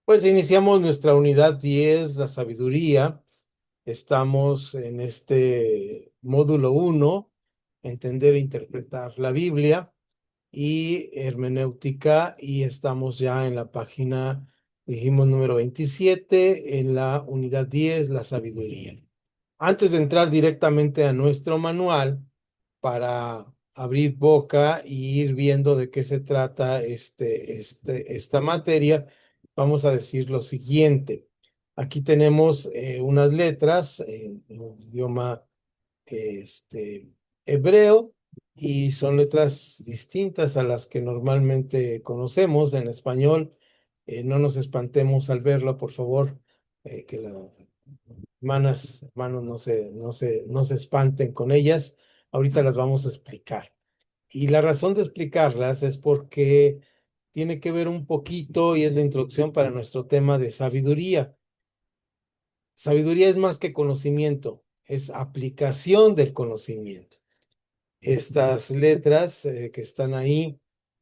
Pues iniciamos nuestra unidad 10, la sabiduría. Estamos en este módulo uno, entender e interpretar la Biblia y hermenéutica, y estamos ya en la página, dijimos, número 27, en la unidad 10, la sabiduría. Antes de entrar directamente a nuestro manual para abrir boca y ir viendo de qué se trata esta materia, vamos a decir lo siguiente. Aquí tenemos unas letras en el idioma este, hebreo, y son letras distintas a las que normalmente conocemos en español. No nos espantemos al verlo, por favor, que las hermanos no se espanten con ellas. Ahorita las vamos a explicar. Y la razón de explicarlas es porque tiene que ver un poquito, y es la introducción para nuestro tema de sabiduría. Sabiduría es más que conocimiento, es aplicación del conocimiento. Estas letras que están ahí,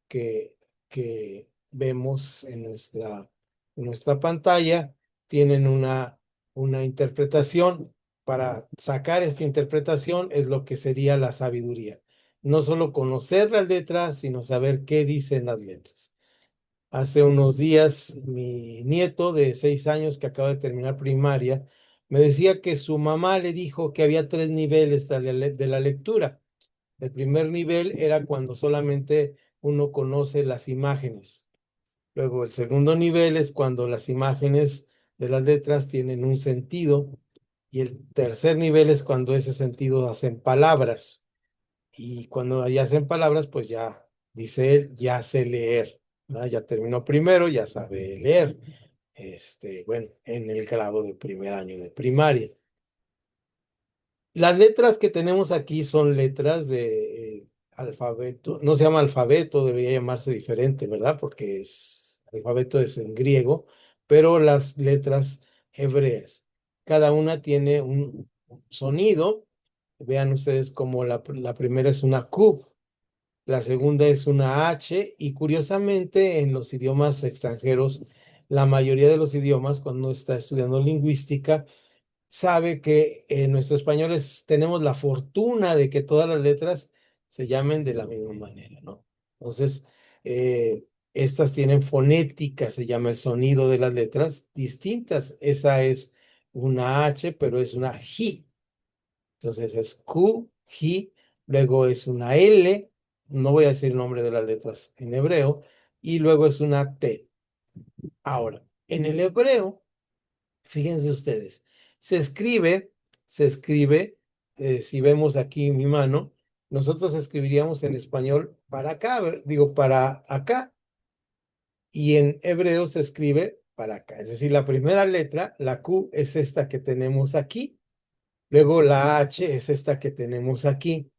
que, que vemos en nuestra pantalla, tienen una interpretación. Para sacar esta interpretación es lo que sería la sabiduría. No solo conocer las letras, sino saber qué dicen las letras. Hace unos días, mi nieto de 6 años, que acaba de terminar primaria, me decía que su mamá le dijo que había 3 niveles de la lectura. El primer nivel era cuando solamente uno conoce las imágenes. Luego, el segundo nivel es cuando las imágenes de las letras tienen un sentido. Y el tercer nivel es cuando ese sentido hacen palabras. Y cuando ya hacen palabras, pues ya, dice él, ya sé leer, ¿verdad? Ya terminó primero, ya sabe leer. Bueno, en el grado de primer año de primaria. Las letras que tenemos aquí son letras de alfabeto. No se llama alfabeto, debería llamarse diferente, ¿verdad? Porque alfabeto es en griego, pero las letras hebreas. Cada una tiene un sonido. Vean ustedes como la primera es una Q, la segunda es una H, y curiosamente en los idiomas extranjeros, la mayoría de los idiomas, cuando uno está estudiando lingüística, sabe que en nuestro español tenemos la fortuna de que todas las letras se llamen de la misma manera, ¿no? Entonces, estas tienen fonética, se llama el sonido de las letras distintas. Esa es una H, pero es una J. Entonces es Q, J, luego es una L, no voy a decir el nombre de las letras en hebreo, y luego es una T. Ahora, en el hebreo, fíjense ustedes, se escribe, se escribe, si vemos aquí mi mano, nosotros escribiríamos en español para acá, digo para acá, y en hebreo se escribe para acá. Es decir, la primera letra, la Q, es esta que tenemos aquí, luego la H es esta que tenemos aquí,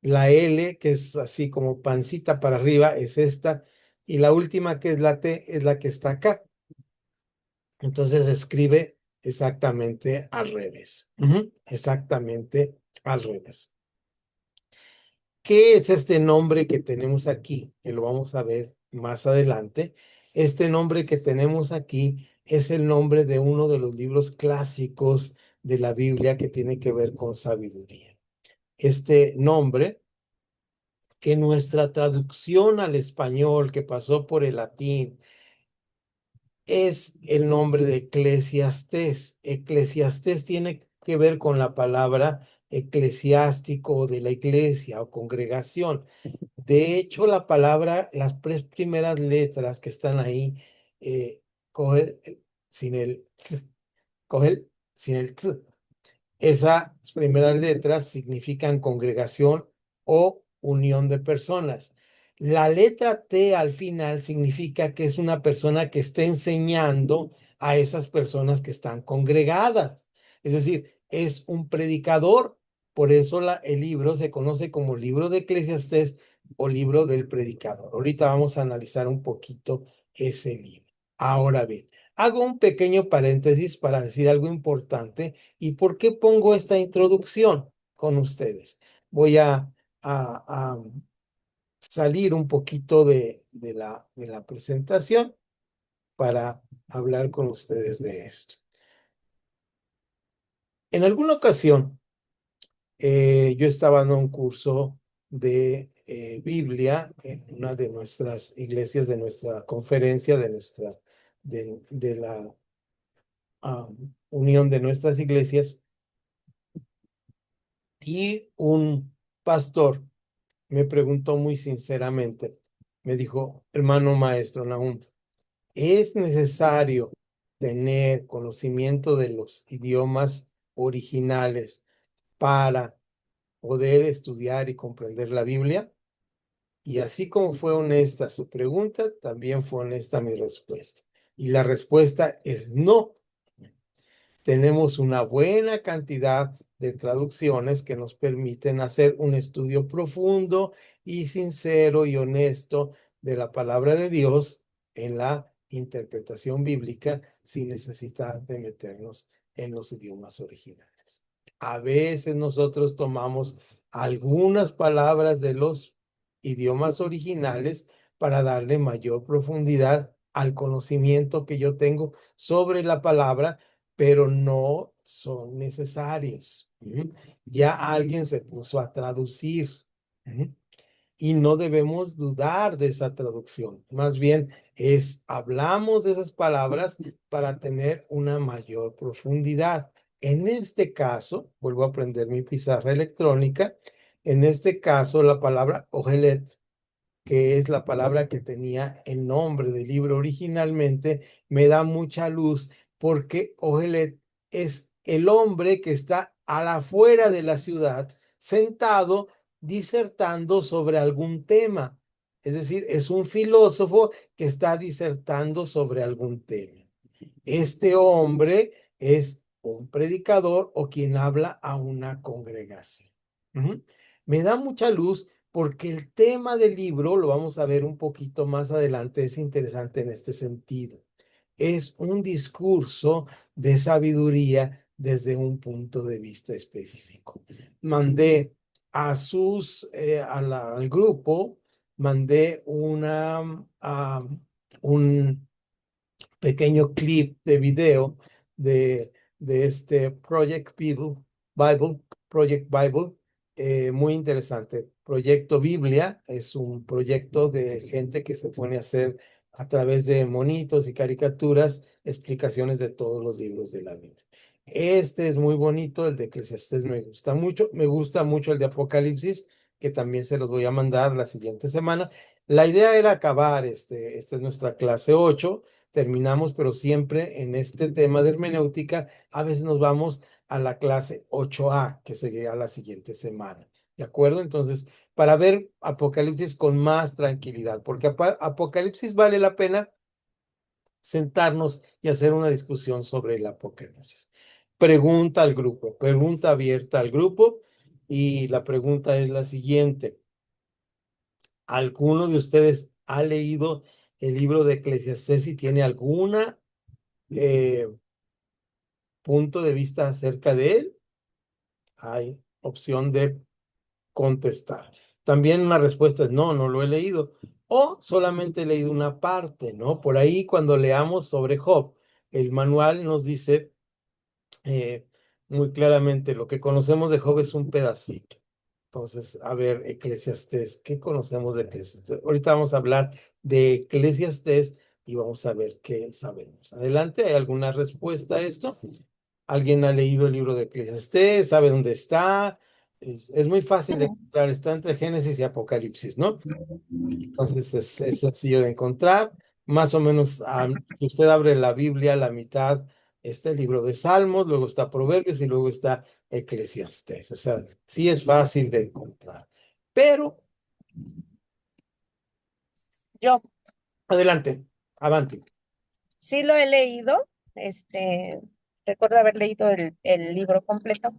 la L, que es así como pancita para arriba, es esta, y la última, que es la T, es la que está acá. Entonces se escribe exactamente al revés. Exactamente al revés. ¿Qué es este nombre que tenemos aquí? Que lo vamos a ver más adelante. Este nombre que tenemos aquí es el nombre de uno de los libros clásicos de la Biblia que tiene que ver con sabiduría. Este nombre, que nuestra traducción al español, que pasó por el latín, es el nombre de Eclesiastés. Eclesiastés tiene que ver con la palabra eclesiástico, o de la iglesia o congregación. De hecho, la palabra, las tres primeras letras que están ahí, coge sin el, coge sin el t. Esas primeras letras significan congregación o unión de personas. La letra T al final significa que es una persona que está enseñando a esas personas que están congregadas. Es decir, es un predicador. Por eso el libro se conoce como libro de Eclesiastés o libro del predicador. Ahorita vamos a analizar un poquito ese libro. Ahora bien, hago un pequeño paréntesis para decir algo importante. ¿Y por qué pongo esta introducción con ustedes? Voy a salir un poquito de la presentación para hablar con ustedes de esto. En alguna ocasión, yo estaba dando un curso de Biblia en una de nuestras iglesias, de nuestra conferencia, de la unión de nuestras iglesias, y un pastor me preguntó muy sinceramente, me dijo: hermano maestro Nahum, ¿es necesario tener conocimiento de los idiomas originales para poder estudiar y comprender la Biblia? Y así como fue honesta su pregunta, también fue honesta mi respuesta. Y la respuesta es no. Tenemos una buena cantidad de traducciones que nos permiten hacer un estudio profundo y sincero y honesto de la palabra de Dios en la interpretación bíblica sin necesidad de meternos en los idiomas originales. A veces nosotros tomamos algunas palabras de los idiomas originales para darle mayor profundidad al conocimiento que yo tengo sobre la palabra, pero no son necesarios. Ya alguien se puso a traducir. Y no debemos dudar de esa traducción. Más bien hablamos de esas palabras para tener una mayor profundidad. En este caso, vuelvo a prender mi pizarra electrónica. En este caso, la palabra ojelet, que es la palabra que tenía el nombre del libro originalmente, me da mucha luz, porque Ojelet es el hombre que está a la afuera de la ciudad, sentado, disertando sobre algún tema. Es decir, es un filósofo que está disertando sobre algún tema. Este hombre es un predicador o quien habla a una congregación. Me da mucha luz porque el tema del libro, lo vamos a ver un poquito más adelante, es interesante en este sentido. Es un discurso de sabiduría desde un punto de vista específico. Mandé al grupo, mandé un pequeño clip de video de, de este Project Bible, muy interesante. Proyecto Biblia es un proyecto de gente que se pone a hacer a través de monitos y caricaturas explicaciones de todos los libros de la Biblia. Este es muy bonito, el de Eclesiastés me gusta mucho el de Apocalipsis, que también se los voy a mandar la siguiente semana. La idea era acabar, esta es nuestra clase 8, terminamos, pero siempre en este tema de hermenéutica, a veces nos vamos a la clase 8A, que sería la siguiente semana. ¿De acuerdo? Entonces, para ver Apocalipsis con más tranquilidad, porque Apocalipsis vale la pena sentarnos y hacer una discusión sobre el Apocalipsis. Pregunta al grupo, pregunta abierta al grupo, y la pregunta es la siguiente: ¿alguno de ustedes ha leído el libro de Eclesiastés y tiene alguna punto de vista acerca de él? Hay opción de contestar. También una respuesta es no, no lo he leído. O solamente he leído una parte, ¿no? Por ahí cuando leamos sobre Job, el manual nos dice muy claramente lo que conocemos de Job es un pedacito. Entonces, a ver, Eclesiastés, ¿qué conocemos de Eclesiastés? Ahorita vamos a hablar de Eclesiastés y vamos a ver qué sabemos. Adelante, ¿hay alguna respuesta a esto? ¿Alguien ha leído el libro de Eclesiastés? ¿Sabe dónde está? Es muy fácil de encontrar, está entre Génesis y Apocalipsis, ¿no? Entonces es sencillo de encontrar. Más o menos, si usted abre la Biblia, a la mitad está el libro de Salmos, luego está Proverbios y luego está Eclesiastés. O sea, sí es fácil de encontrar. Pero, Yo adelante, avante. sí lo he leído, recuerdo haber leído el libro completo.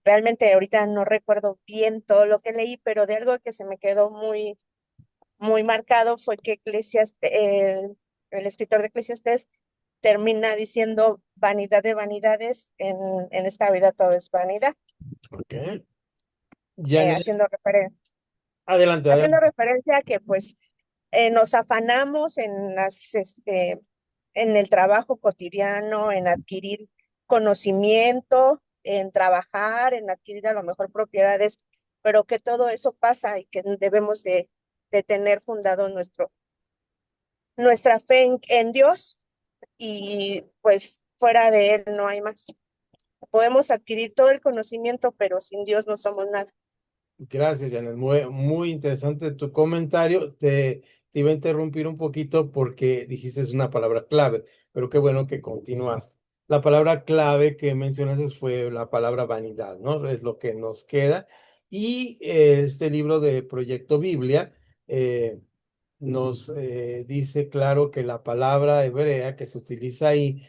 Realmente ahorita no recuerdo bien todo lo que leí, pero de algo que se me quedó muy, muy marcado fue que el escritor de Eclesiastés termina diciendo vanidad de vanidades, en esta vida todo es vanidad, Ok. Janet, haciendo adelante, haciendo adelante. referencia a que pues nos afanamos en las en el trabajo cotidiano, en adquirir conocimiento, en trabajar, en adquirir a lo mejor propiedades, pero que todo eso pasa y que debemos de tener fundado nuestra fe en Dios y pues fuera de Él no hay más. Podemos adquirir todo el conocimiento, pero sin Dios no somos nada. Gracias, Janet. Muy interesante tu comentario. Te iba a interrumpir un poquito porque dijiste es una palabra clave, pero qué bueno que continúas. La palabra clave que mencionaste fue la palabra vanidad, ¿no? Es lo que nos queda. Y este libro de Proyecto Biblia eh, nos dice claro que la palabra hebrea que se utiliza ahí,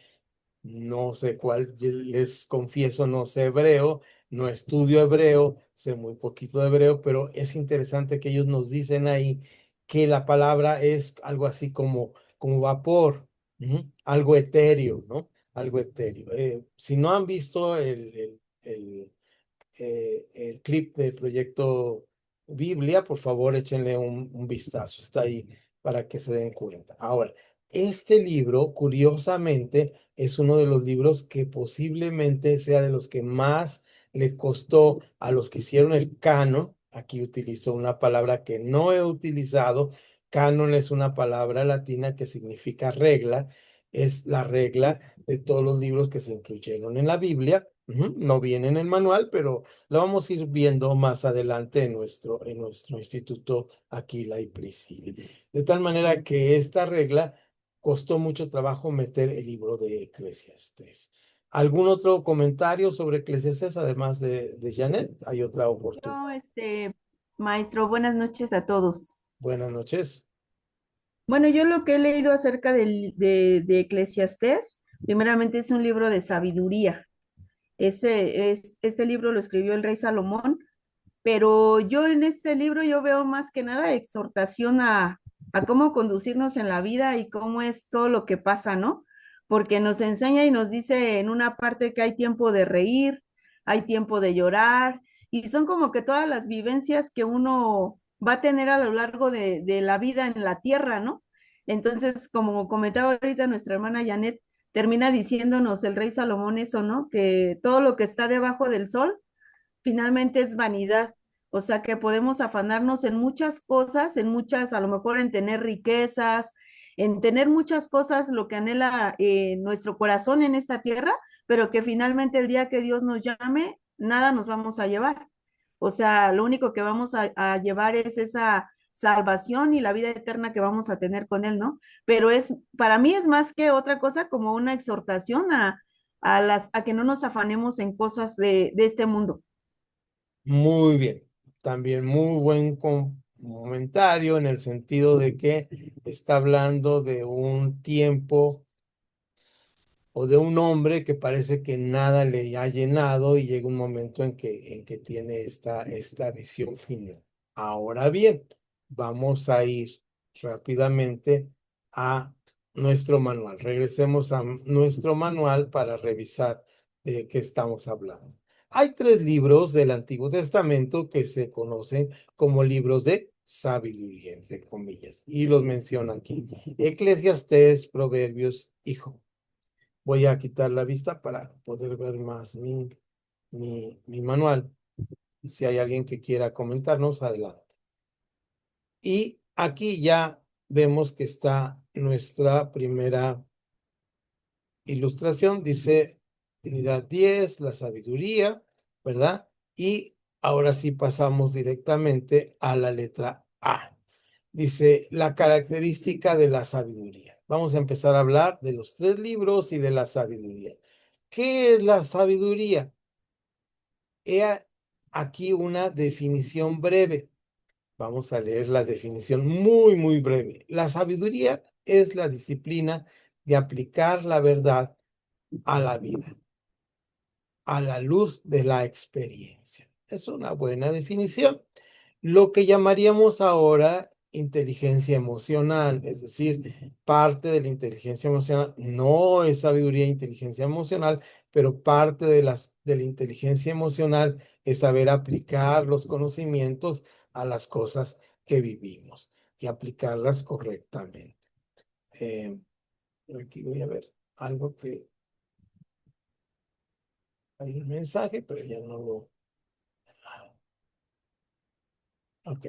no sé cuál, les confieso, no sé hebreo, no estudio hebreo, sé muy poquito de hebreo, pero es interesante que ellos nos dicen ahí que la palabra es algo así como vapor, algo etéreo, ¿no? Algo etéreo. Si no han visto el clip de Proyecto Biblia, por favor, échenle un vistazo. Está ahí para que se den cuenta. Ahora, este libro, curiosamente, es uno de los libros que posiblemente sea de los que más le costó a los que hicieron el canon. Aquí utilizo una palabra que no he utilizado. Canon es una palabra latina que significa regla. Es la regla de todos los libros que se incluyeron en la Biblia. No viene en el manual, pero lo vamos a ir viendo más adelante en nuestro instituto Aquila y Priscila. De tal manera que esta regla costó mucho trabajo meter el libro de Eclesiastés. ¿Algún otro comentario sobre Eclesiastés además de Janet? Hay otra oportunidad. Yo, maestro, buenas noches a todos. Buenas noches. Bueno, yo lo que he leído acerca de Eclesiastés, primeramente es un libro de sabiduría. Este libro lo escribió el rey Salomón, pero yo en este libro yo veo más que nada exhortación a cómo conducirnos en la vida y cómo es todo lo que pasa, ¿no? Porque nos enseña y nos dice en una parte que hay tiempo de reír, hay tiempo de llorar, y son como que todas las vivencias que uno va a tener a lo largo de la vida en la tierra, ¿no? Entonces, como comentaba ahorita nuestra hermana Janet, termina diciéndonos el rey Salomón eso, ¿no? Que todo lo que está debajo del sol finalmente es vanidad. O sea que podemos afanarnos en muchas cosas, en muchas, a lo mejor en tener riquezas, en tener muchas cosas, lo que anhela nuestro corazón en esta tierra, pero que finalmente el día que Dios nos llame, nada nos vamos a llevar. O sea, lo único que vamos a llevar es esa salvación y la vida eterna que vamos a tener con Él, ¿no? Pero para mí es más que otra cosa como una exhortación a que no nos afanemos en cosas de este mundo. Muy bien. También muy buen comentario en el sentido de que está hablando de un tiempo o de un hombre que parece que nada le ha llenado y llega un momento en que tiene esta visión final. Ahora bien, vamos a ir rápidamente a nuestro manual. Regresemos a nuestro manual para revisar de qué estamos hablando. Hay tres libros del Antiguo Testamento que se conocen como libros de sabiduría, entre comillas, y los menciona aquí: Eclesiastés, Proverbios y Job. Voy a quitar la vista para poder ver más mi manual. Si hay alguien que quiera comentarnos, adelante. Y aquí ya vemos que está nuestra primera ilustración. Dice unidad 10, la sabiduría, ¿verdad? Y ahora sí pasamos directamente a la letra A. Dice la característica de la sabiduría. Vamos a empezar a hablar de los tres libros y de la sabiduría. ¿Qué es la sabiduría? He aquí una definición breve. Vamos a leer la definición muy, muy breve. La sabiduría es la disciplina de aplicar la verdad a la vida, a la luz de la experiencia. Es una buena definición. Lo que llamaríamos ahora inteligencia emocional, es decir, parte de la inteligencia emocional no es sabiduría e inteligencia emocional, pero parte de la inteligencia emocional es saber aplicar los conocimientos a las cosas que vivimos y aplicarlas correctamente. Eh, Aquí voy a ver algo que hay un mensaje, pero ya no lo. Ok.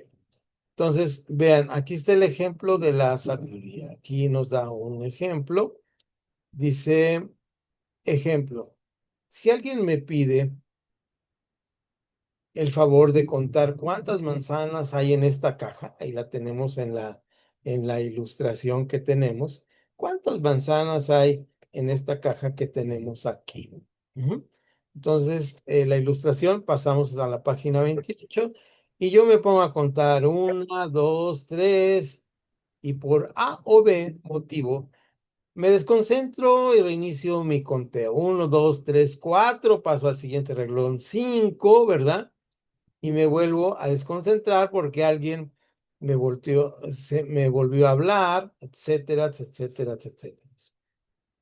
Entonces, vean, aquí está el ejemplo de la sabiduría. Aquí nos da un ejemplo. Dice, ejemplo, si alguien me pide el favor de contar cuántas manzanas hay en esta caja, ahí la tenemos en la ilustración que tenemos, ¿cuántas manzanas hay en esta caja que tenemos aquí? Ujú. Entonces, la ilustración, pasamos a la página 28 y yo me pongo a contar una, dos, tres, y por A o B motivo, me desconcentro y reinicio mi conteo. Uno, dos, tres, cuatro, paso al siguiente renglón, cinco, ¿verdad? Y me vuelvo a desconcentrar porque alguien me volvió a hablar, etcétera, etcétera, etcétera.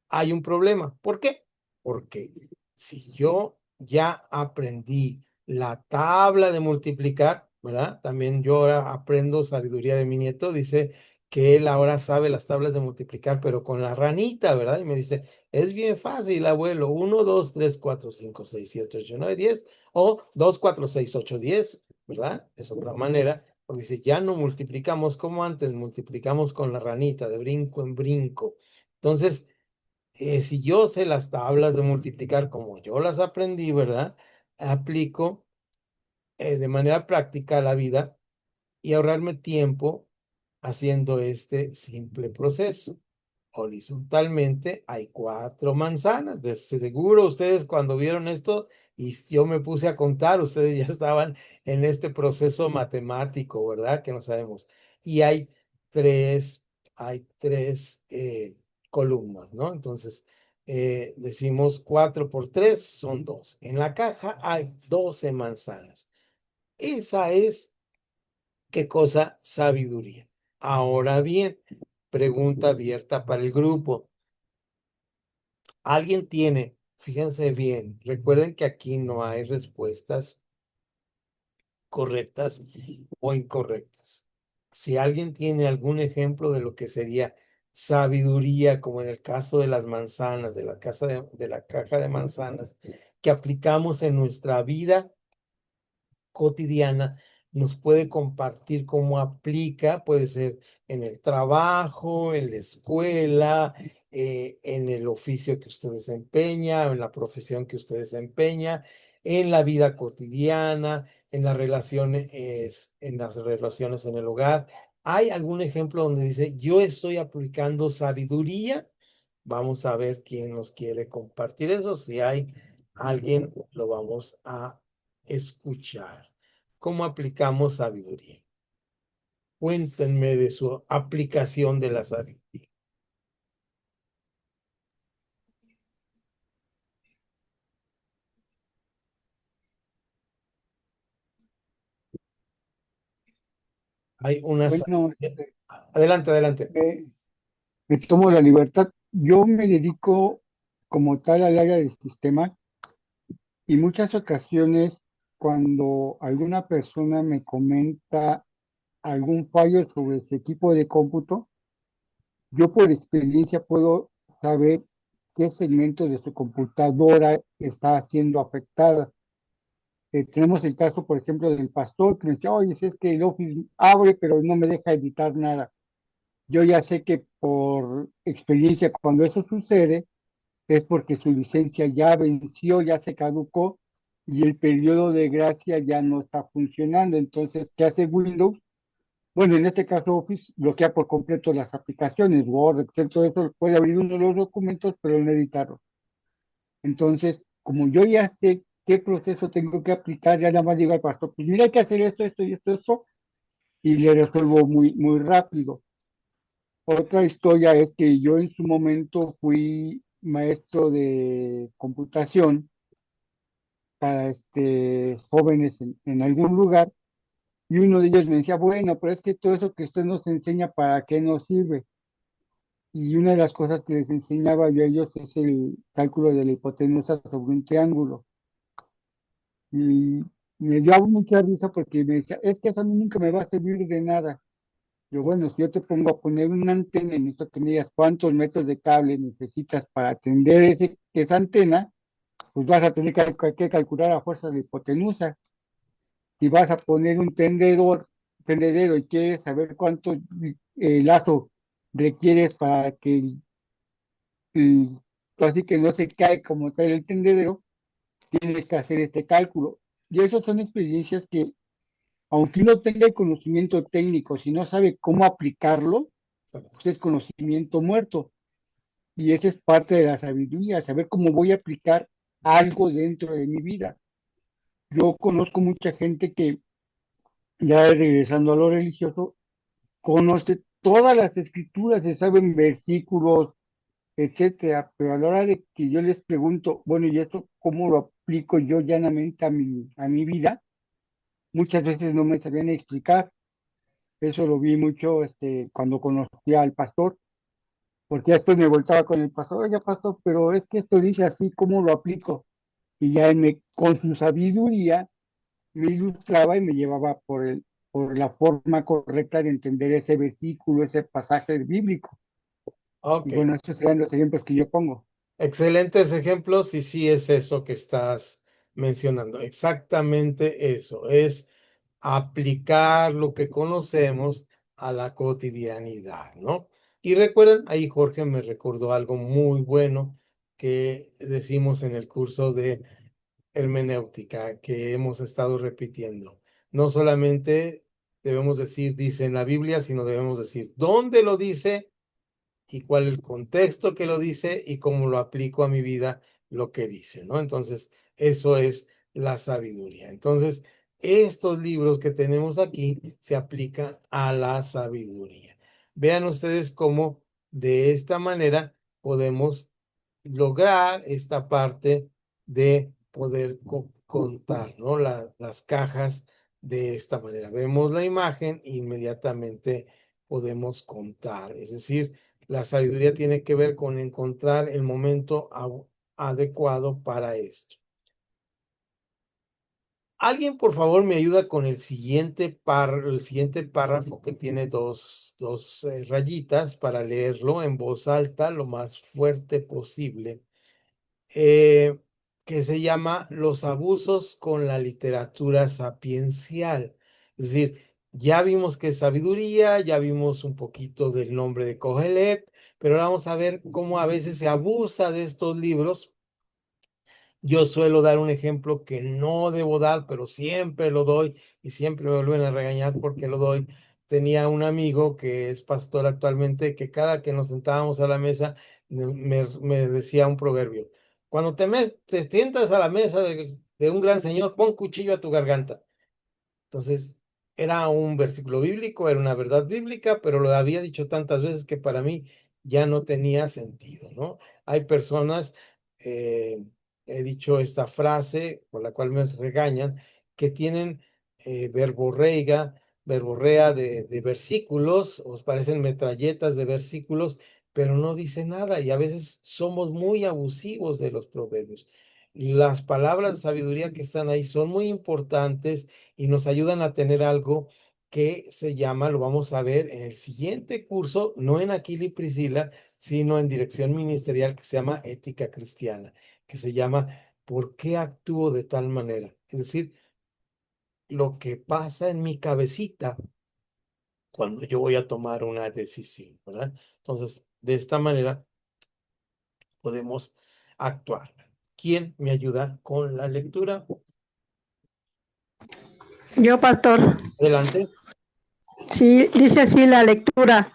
Hay un problema. ¿Por qué? Porque si yo ya aprendí la tabla de multiplicar, ¿verdad? También yo ahora aprendo sabiduría de mi nieto, dice que él ahora sabe las tablas de multiplicar, pero con la ranita, ¿verdad? Y me dice, es bien fácil, abuelo, 1, 2, 3, 4, 5, 6, 7, 8, 9, 10, o 2, 4, 6, 8, 10, ¿verdad? Es otra manera, porque dice, ya no multiplicamos como antes, multiplicamos con la ranita, de brinco en brinco. Entonces, si yo sé las tablas de multiplicar como yo las aprendí, ¿verdad? Aplico de manera práctica a la vida y ahorrarme tiempo haciendo este simple proceso. Horizontalmente hay 4 manzanas. De seguro ustedes cuando vieron esto y yo me puse a contar, ustedes ya estaban en este proceso matemático, ¿verdad? Que no sabemos. Y tres, hay tres columnas, ¿no? Entonces, decimos 4 por 3 son 12. En la caja hay 12 manzanas. Esa es, ¿qué cosa? Sabiduría. Ahora bien, pregunta abierta para el grupo. ¿Alguien tiene? Fíjense bien, recuerden que aquí no hay respuestas correctas o incorrectas. Si alguien tiene algún ejemplo de lo que sería sabiduría, como en el caso de las manzanas, de la caja de manzanas, que aplicamos en nuestra vida cotidiana, nos puede compartir cómo aplica, puede ser en el trabajo, en la escuela, en el oficio que usted desempeña, en la profesión que usted desempeña, en la vida cotidiana, en las relaciones en el hogar. ¿Hay algún ejemplo donde dice, yo estoy aplicando sabiduría? Vamos a ver quién nos quiere compartir eso. Si hay alguien, lo vamos a escuchar. ¿Cómo aplicamos sabiduría? Cuéntenme de su aplicación de la sabiduría. Hay una... Bueno, Adelante, adelante. me, me tomo la libertad. Yo me dedico como tal al área de sistemas y muchas ocasiones cuando alguna persona me comenta algún fallo sobre su equipo de cómputo, yo por experiencia puedo saber qué segmento de su computadora está siendo afectada. Tenemos el caso, por ejemplo, del pastor que me decía, oye, si es que el Office abre, pero no me deja editar nada. Yo ya sé que por experiencia, cuando eso sucede, es porque su licencia ya venció, ya se caducó y el periodo de gracia ya no está funcionando. Entonces, ¿qué hace Windows? Bueno, en este caso Office bloquea por completo las aplicaciones, Word, Excel, todo eso, puede abrir uno de los documentos, pero no editarlos. Entonces, como yo ya sé qué proceso tengo que aplicar, ya nada más digo al pastor, pues mira, hay que hacer esto, esto y esto, y le resuelvo muy, muy rápido. Otra historia es que yo en su momento fui maestro de computación para jóvenes en algún lugar y uno de ellos me decía, bueno, pero es que todo eso que usted nos enseña, ¿para qué nos sirve? Y una de las cosas que les enseñaba yo a ellos es el cálculo de la hipotenusa sobre un triángulo. Y me dio mucha risa porque me decía, es que eso a mí nunca me va a servir de nada. Yo, bueno, si yo te pongo a poner una antena y necesito que me digas cuántos metros de cable necesitas para atender esa antena, pues vas a tener que calcular a fuerza de hipotenusa. Si vas a poner un tendedero y quieres saber cuánto lazo requieres para que así que no se cae como tal el tendedero, tienes que hacer este cálculo. Y esas son experiencias que, aunque uno tenga el conocimiento técnico, si no sabe cómo aplicarlo, pues es conocimiento muerto. Y esa es parte de la sabiduría, saber cómo voy a aplicar algo dentro de mi vida. Yo conozco mucha gente que, ya regresando a lo religioso, conoce todas las escrituras, se saben versículos, etcétera, pero a la hora de que yo les pregunto, bueno, ¿y esto cómo lo aplico yo llanamente a mi vida? Muchas veces no me sabían explicar. Eso lo vi mucho cuando conocí al pastor, porque ya después me voltaba con el pastor, oye, pastor, pero es que esto dice así, ¿cómo lo aplico? Y ya él con su sabiduría me ilustraba y me llevaba por la forma correcta de entender ese versículo, ese pasaje bíblico. Y Ok, bueno, estos serían los ejemplos que yo pongo. excelentes ejemplos y sí es eso que estás mencionando, exactamente eso, es aplicar lo que conocemos a la cotidianidad, ¿no? Y recuerden, ahí Jorge me recordó algo muy bueno que decimos en el curso de hermenéutica que hemos estado repitiendo. No solamente debemos decir dice en la Biblia, sino debemos decir dónde lo dice y cuál es el contexto que lo dice y cómo lo aplico a mi vida lo que dice, ¿no? Entonces, eso es la sabiduría. Entonces, estos libros que tenemos aquí se aplican a la sabiduría. Vean ustedes cómo de esta manera podemos lograr esta parte de poder contar, ¿no? Las cajas de esta manera. Vemos la imagen e inmediatamente podemos contar. Es decir, la sabiduría tiene que ver con encontrar el momento adecuado para esto. Alguien, por favor, me ayuda con el siguiente párrafo que tiene dos rayitas para leerlo en voz alta lo más fuerte posible. eh, que se llama Los abusos con la literatura sapiencial. Es decir, ya vimos que es sabiduría, ya vimos un poquito del nombre de Kohelet, pero ahora vamos a ver cómo a veces se abusa de estos libros. Yo suelo dar un ejemplo que no debo dar, pero siempre lo doy y siempre me vuelven a regañar porque lo doy. Tenía un amigo que es pastor actualmente que cada que nos sentábamos a la mesa me decía un proverbio. Cuando te sientas a la mesa de un gran señor, pon cuchillo a tu garganta. Entonces, era un versículo bíblico, era una verdad bíblica, pero lo había dicho tantas veces que para mí ya no tenía sentido, ¿no? Hay personas, eh, he dicho esta frase por la cual me regañan, que tienen verborrea de versículos, os parecen metralletas de versículos, pero no dice nada y a veces somos muy abusivos de los proverbios. Las palabras de sabiduría que están ahí son muy importantes y nos ayudan a tener algo que se llama, lo vamos a ver en el siguiente curso, no en Aquila y Priscila, sino en dirección ministerial que se llama Ética Cristiana, que se llama ¿por qué actúo de tal manera? Es decir, lo que pasa en mi cabecita cuando yo voy a tomar una decisión, ¿verdad? Entonces, de esta manera podemos actuar. ¿Quién me ayuda con la lectura? Yo, pastor, Adelante. sí, dice así la lectura.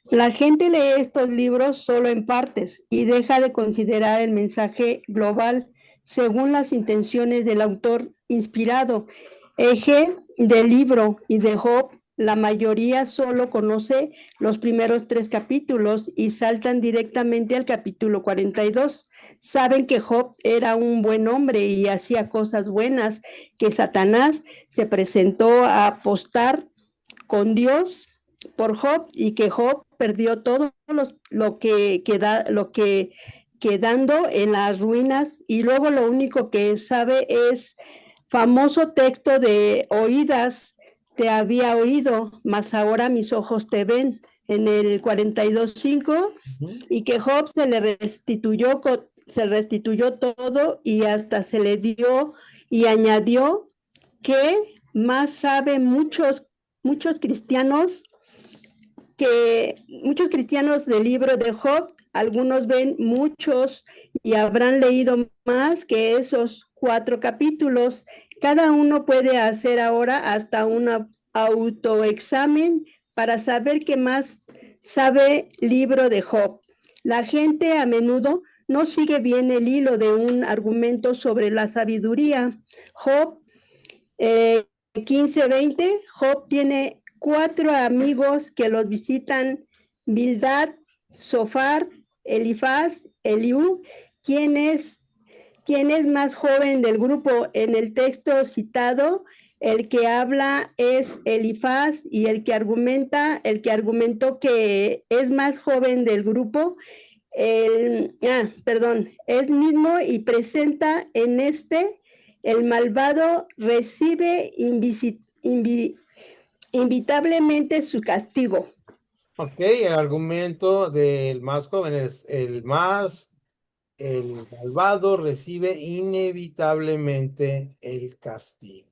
La gente lee estos libros solo en partes y deja de considerar el mensaje global según las intenciones del autor inspirado. Eje del libro y de Job, la mayoría solo conoce los primeros 3 capítulos y saltan directamente al capítulo 42. Saben que Job era un buen hombre y hacía cosas buenas, que Satanás se presentó a apostar con Dios por Job y que Job perdió todo lo que quedando en las ruinas y luego lo único que sabe es famoso texto de oídas te había oído, mas ahora mis ojos te ven, en el 42:5, y que Job se restituyó todo y hasta se le dio y añadió que más sabe muchos cristianos del libro de Job, algunos ven muchos y habrán leído más que esos 4 capítulos. Cada uno puede hacer ahora hasta un autoexamen para saber qué más sabe libro de Job. La gente a menudo no sigue bien el hilo de un argumento sobre la sabiduría. Job 15:20, Job tiene 4 amigos que los visitan: Bildad, Zofar, Elifaz, Eliú. ¿Quién es más joven del grupo? En el texto citado, el que habla es Elifaz, y el que argumentó que es más joven del grupo, es mismo, y presenta en el malvado recibe inevitablemente su castigo. Ok, el argumento del más joven es el malvado recibe inevitablemente el castigo.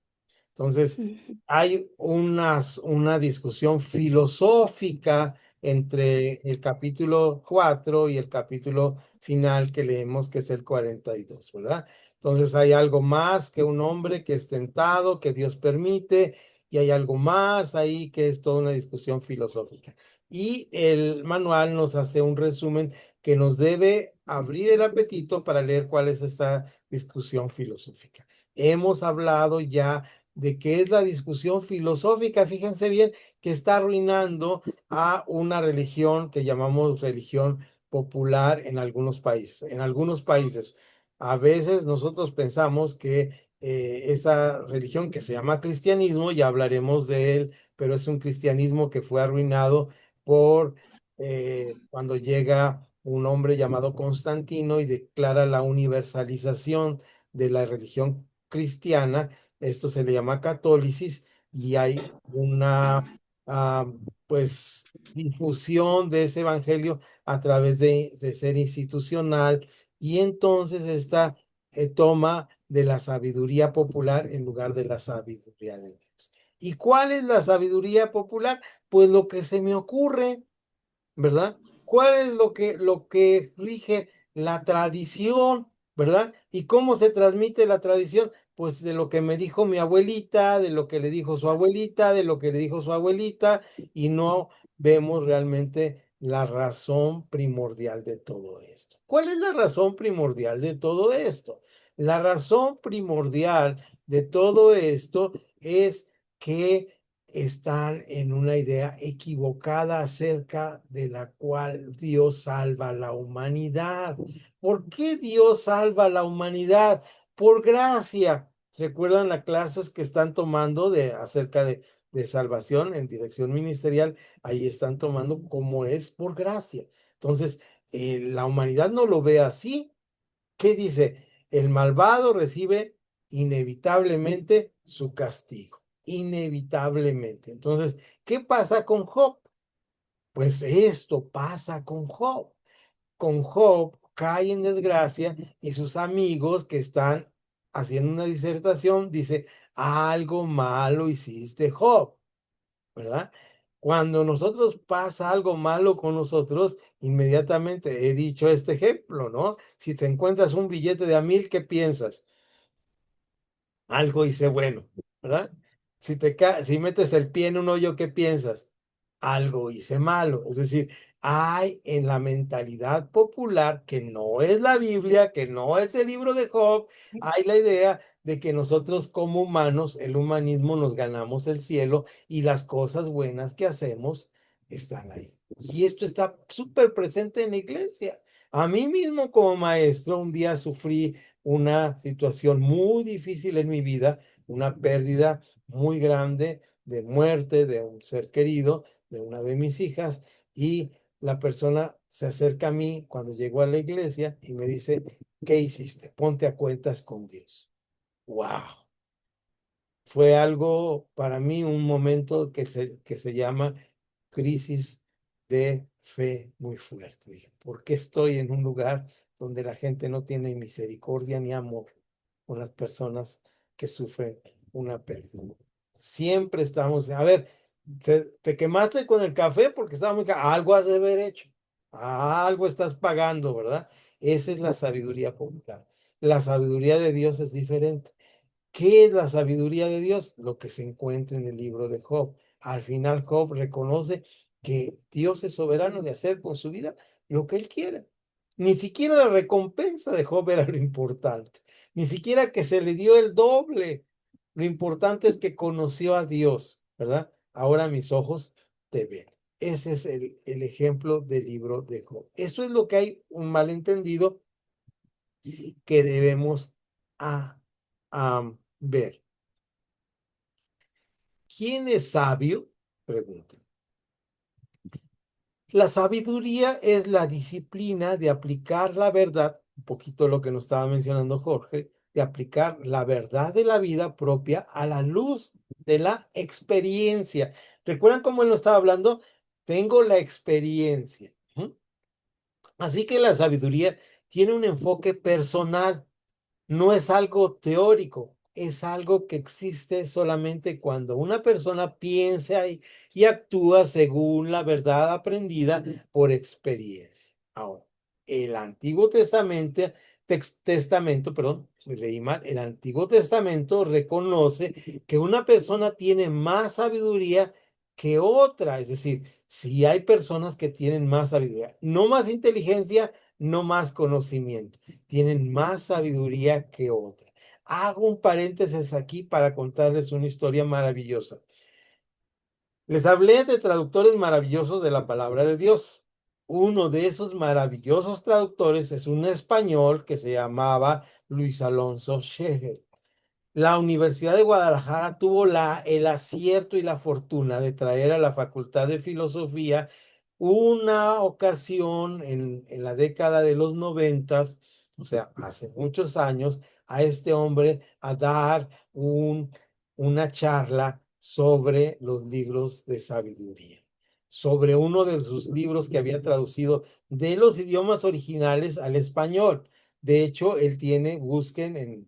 Entonces, hay una discusión filosófica entre el capítulo 4 y el capítulo final que leemos, que es el 42, ¿verdad? Entonces, hay algo más que un hombre que es tentado, que Dios permite, y hay algo más ahí que es toda una discusión filosófica. Y el manual nos hace un resumen que nos debe abrir el apetito para leer cuál es esta discusión filosófica. Hemos hablado ya de qué es la discusión filosófica. Fíjense bien que está arruinando a una religión que llamamos religión popular en algunos países. En algunos países, a veces nosotros pensamos que esa religión que se llama cristianismo, ya hablaremos de él, pero es un cristianismo que fue arruinado por cuando llega un hombre llamado Constantino y declara la universalización de la religión cristiana. Esto se le llama católisis, y hay una pues difusión de ese evangelio a través de ser institucional, y entonces esta toma de la sabiduría popular en lugar de la sabiduría de Dios. ¿Y cuál es la sabiduría popular? Pues lo que se me ocurre, ¿verdad? ¿Cuál es lo que rige la tradición, ¿verdad? ¿Y cómo se transmite la tradición? Pues de lo que me dijo mi abuelita, de lo que le dijo su abuelita, de lo que le dijo su abuelita, y no vemos realmente la razón primordial de todo esto. ¿Cuál es la razón primordial de todo esto? La razón primordial de todo esto es que están en una idea equivocada acerca de la cual Dios salva a la humanidad. ¿Por qué Dios salva a la humanidad? Por gracia. ¿Recuerdan las clases que están tomando acerca de salvación en dirección ministerial? Ahí están tomando cómo es por gracia. Entonces, la humanidad no lo ve así. ¿Qué dice? El malvado recibe inevitablemente su castigo. Inevitablemente. Entonces, ¿qué pasa con Job? Pues esto pasa con Job. Con Job cae en desgracia, y sus amigos que están haciendo una disertación dice: algo malo hiciste, Job, ¿verdad? Cuando nosotros pasa algo malo con nosotros, inmediatamente he dicho este ejemplo, ¿no? Si te encuentras un billete de $1,000, ¿qué piensas? Algo hice bueno, ¿verdad? Si metes el pie en un hoyo, ¿qué piensas? Algo hice malo. Es decir, hay en la mentalidad popular, que no es la Biblia, que no es el libro de Job, hay la idea de que nosotros como humanos, el humanismo, nos ganamos el cielo, y las cosas buenas que hacemos están ahí. Y esto está súper presente en la iglesia. A mí mismo como maestro un día sufrí una situación muy difícil en mi vida, una pérdida muy grande de muerte de un ser querido, de una de mis hijas, y la persona se acerca a mí cuando llego a la iglesia y me dice: ¿qué hiciste? Ponte a cuentas con Dios. ¡Wow! fue algo para mí, un momento que se llama crisis de fe muy fuerte. Dije, ¿por qué estoy en un lugar donde la gente no tiene misericordia ni amor con las personas que sufren una pérdida? Siempre estamos, a ver, te quemaste con el café porque estaba muy algo has de haber hecho, algo estás pagando, ¿verdad? Esa es la sabiduría popular. La sabiduría de Dios es diferente. ¿Qué es la sabiduría de Dios? Lo que se encuentra en el libro de Job. Al final Job reconoce que Dios es soberano de hacer con su vida lo que él quiera. Ni siquiera la recompensa de Job era lo importante. Ni siquiera que se le dio el doble. Lo importante es que conoció a Dios, ¿verdad? Ahora mis ojos te ven. Ese es el ejemplo del libro de Job. Eso es lo que hay un malentendido que debemos ver. ¿Quién es sabio? Pregunta. La sabiduría es la disciplina de aplicar la verdad, un poquito lo que nos estaba mencionando Jorge, de aplicar la verdad de la vida propia a la luz de la experiencia. ¿Recuerdan cómo él nos estaba hablando? Tengo la experiencia. Así que la sabiduría tiene un enfoque personal. No es algo teórico, es algo que existe solamente cuando una persona piensa y actúa según la verdad aprendida por experiencia. Ahora, el Antiguo Testamento, perdón, me leí mal, el Antiguo Testamento reconoce que una persona tiene más sabiduría que otra, es decir, si hay personas que tienen más sabiduría, no más inteligencia, no más conocimiento, tienen más sabiduría que otra. Hago un paréntesis aquí para contarles una historia maravillosa. Les hablé de traductores maravillosos de la palabra de Dios. Uno de esos maravillosos traductores es un español que se llamaba Luis Alonso Schegel. La Universidad de Guadalajara tuvo el acierto y la fortuna de traer a la Facultad de Filosofía una ocasión en la década de los 90, o sea, hace muchos años, a este hombre a dar una charla sobre los libros de sabiduría, sobre uno de sus libros que había traducido de los idiomas originales al español. De hecho, él tiene,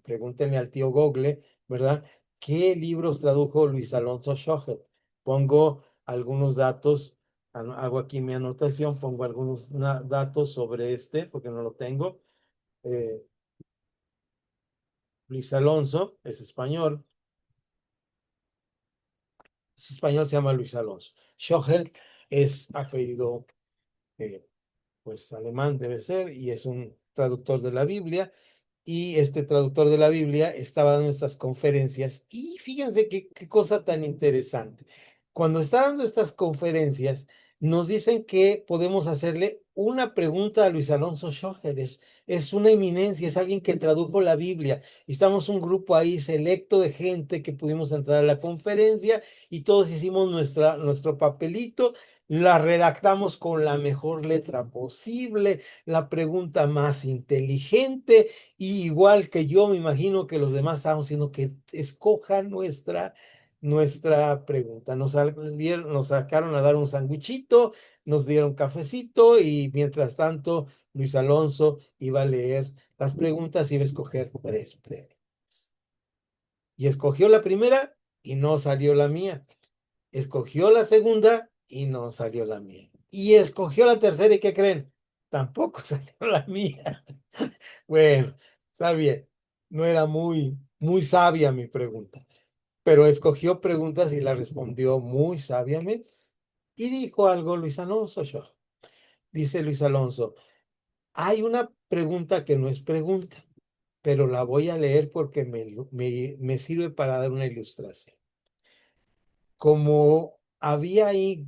pregúntenle al tío Google, ¿verdad? ¿Qué libros tradujo Luis Alonso Schogel? Pongo algunos datos, hago aquí mi anotación, pongo algunos datos sobre porque no lo tengo. Eh, Luis Alonso es español, se llama Luis Alonso. Schogel es apellido, pues alemán debe ser, y es un traductor de la Biblia. Y este traductor de la Biblia estaba dando estas conferencias y fíjense qué cosa tan interesante. Cuando está dando estas conferencias, nos dicen que podemos hacerle una pregunta a Luis Alonso Schogel. Es una eminencia, es alguien que tradujo la Biblia. Estamos un grupo ahí selecto de gente que pudimos entrar a la conferencia y todos hicimos nuestro papelito, la redactamos con la mejor letra posible, la pregunta más inteligente. Y igual que yo, me imagino que los demás estamos haciendo que escojan nuestra pregunta. Nos sacaron a dar un sandwichito, nos dieron cafecito y mientras tanto Luis Alonso iba a leer las preguntas y iba a escoger 3 preguntas. Y escogió la primera y no salió la mía. Escogió la segunda y no salió la mía. Y escogió la tercera y ¿qué creen? Tampoco salió la mía. Bueno, está bien. No era muy sabia mi pregunta, pero escogió preguntas y la respondió muy sabiamente. Y dijo algo Luis Alonso. Dice Luis Alonso, hay una pregunta que no es pregunta, pero la voy a leer porque me sirve para dar una ilustración. Como había ahí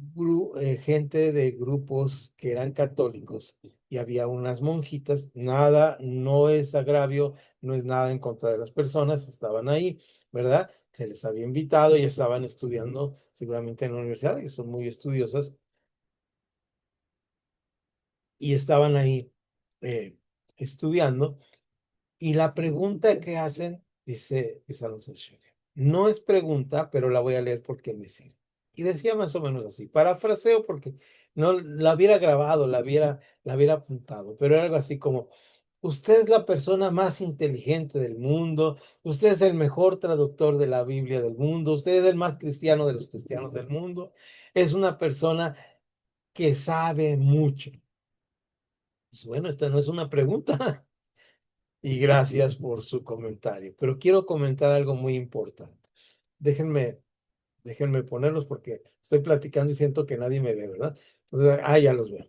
gente de grupos que eran católicos y había unas monjitas, nada, no es agravio, no es nada en contra de las personas, estaban ahí, ¿verdad? Se les había invitado y estaban estudiando seguramente en la universidad, y son muy estudiosas, y estaban ahí estudiando, y la pregunta que hacen, dice Alonso Scherer, No es pregunta, pero la voy a leer porque me sirve. Y decía más o menos así, parafraseo porque no la hubiera grabado, la hubiera apuntado, pero era algo así como, usted es la persona más inteligente del mundo, usted es el mejor traductor de la Biblia del mundo, usted es el más cristiano de los cristianos del mundo, es una persona que sabe mucho. Pues bueno, esta no es una pregunta y gracias por su comentario, pero quiero comentar algo muy importante. Déjenme ponerlos porque estoy platicando y siento que nadie me ve, ¿verdad? Entonces, ya los veo.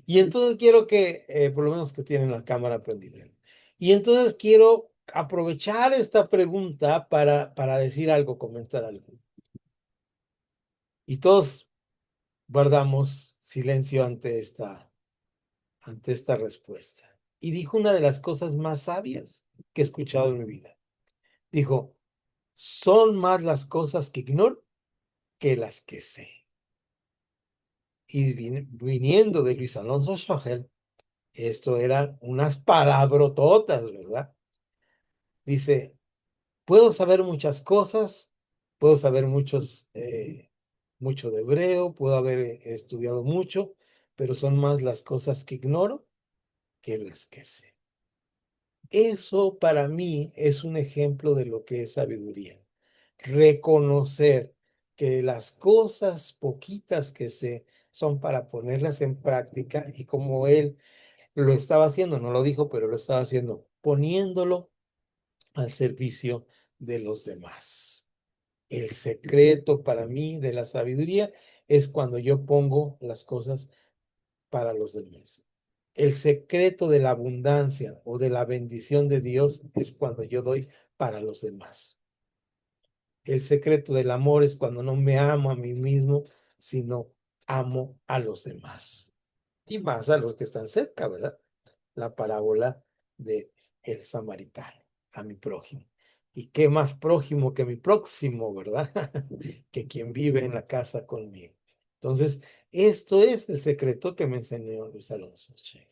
Y entonces quiero que, por lo menos que tienen la cámara prendida. Y entonces quiero aprovechar esta pregunta para decir algo, comentar algo. Y todos guardamos silencio ante esta respuesta. Y dijo una de las cosas más sabias que he escuchado en mi vida. Dijo, son más las cosas que ignoro que las que sé. Y viniendo de Luis Alonso Schogel, esto eran unas palabrototas, ¿verdad? Dice, puedo saber muchas cosas, puedo saber mucho de hebreo, puedo haber estudiado mucho, pero son más las cosas que ignoro que las que sé. Eso para mí es un ejemplo de lo que es sabiduría. Reconocer que las cosas poquitas que sé son para ponerlas en práctica y como él lo estaba haciendo, no lo dijo, pero lo estaba haciendo, poniéndolo al servicio de los demás. El secreto para mí de la sabiduría es cuando yo pongo las cosas para los demás. El secreto de la abundancia o de la bendición de Dios es cuando yo doy para los demás. El secreto del amor es cuando no me amo a mí mismo, sino amo a los demás. Y más a los que están cerca, ¿verdad? La parábola de el samaritano, a mi prójimo. ¿Y qué más prójimo que mi próximo, verdad? Que quien vive en la casa conmigo. Entonces, esto es el secreto que me enseñó Luis Alonso Che.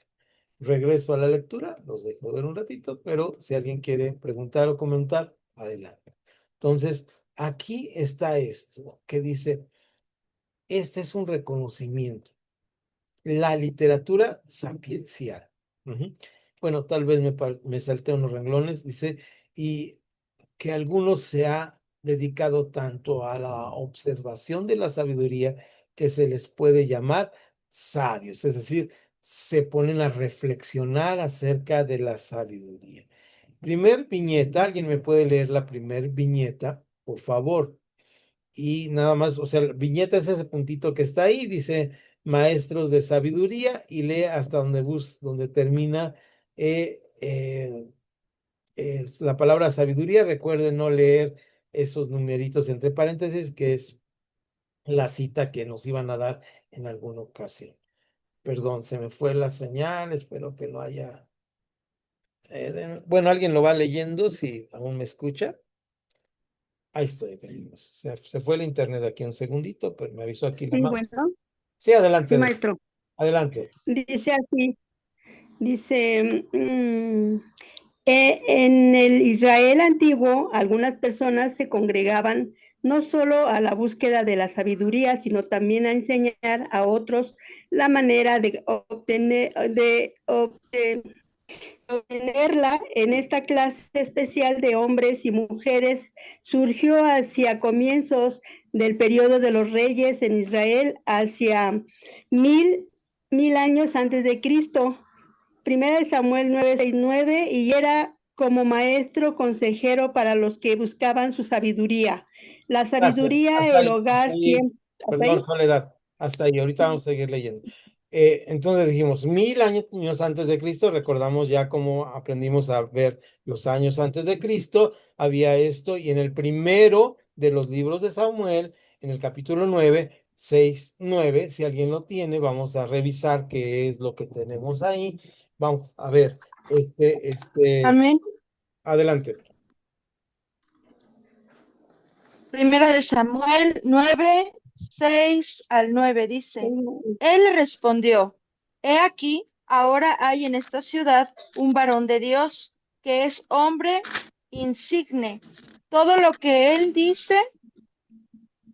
Regreso a la lectura, los dejo ver un ratito, pero si alguien quiere preguntar o comentar, adelante. Entonces, aquí está esto que dice, este es un reconocimiento, la literatura sapiencial. Bueno, tal vez me salté unos renglones, dice, y que algunos se ha dedicado tanto a la observación de la sabiduría que se les puede llamar sabios, es decir, se ponen a reflexionar acerca de la sabiduría. Primer viñeta, ¿alguien me puede leer la primer viñeta, por favor? Y nada más, o sea, viñeta es ese puntito que está ahí, dice maestros de sabiduría y lee hasta donde termina la palabra sabiduría. Recuerden no leer esos numeritos entre paréntesis, que es la cita que nos iban a dar en alguna ocasión. Perdón, se me fue la señal, espero que no haya... bueno, alguien lo va leyendo, si aún me escucha. Ahí estoy. Se fue el internet aquí un segundito, pero me avisó aquí la Sí, mano. bueno, Sí, adelante, sí, maestro. adelante. Dice así, dice, en el Israel antiguo, algunas personas se congregaban no solo a la búsqueda de la sabiduría, sino también a enseñar a otros la manera de obtenerla. En esta clase especial de hombres y mujeres surgió hacia comienzos del periodo de los reyes en Israel, hacia mil años antes de Cristo. Primera de Samuel 9:6-9, y era como maestro consejero para los que buscaban su sabiduría. La Gracias. sabiduría, el hogar Hasta ahí. siempre. ¿Hasta Perdón, ahí? Soledad. Hasta ahí. Ahorita vamos a seguir leyendo. Entonces dijimos, 1000 años antes de Cristo, recordamos ya cómo aprendimos a ver los años antes de Cristo, había esto, y en el primero de los libros de Samuel, en el capítulo 9, 6, 9, si alguien lo tiene, vamos a revisar qué es lo que tenemos ahí. Vamos a ver, Amén. adelante. Primera de Samuel 9, 6 al 9 dice, él le respondió, he aquí, ahora hay en esta ciudad un varón de Dios, que es hombre insigne, Todo lo que él dice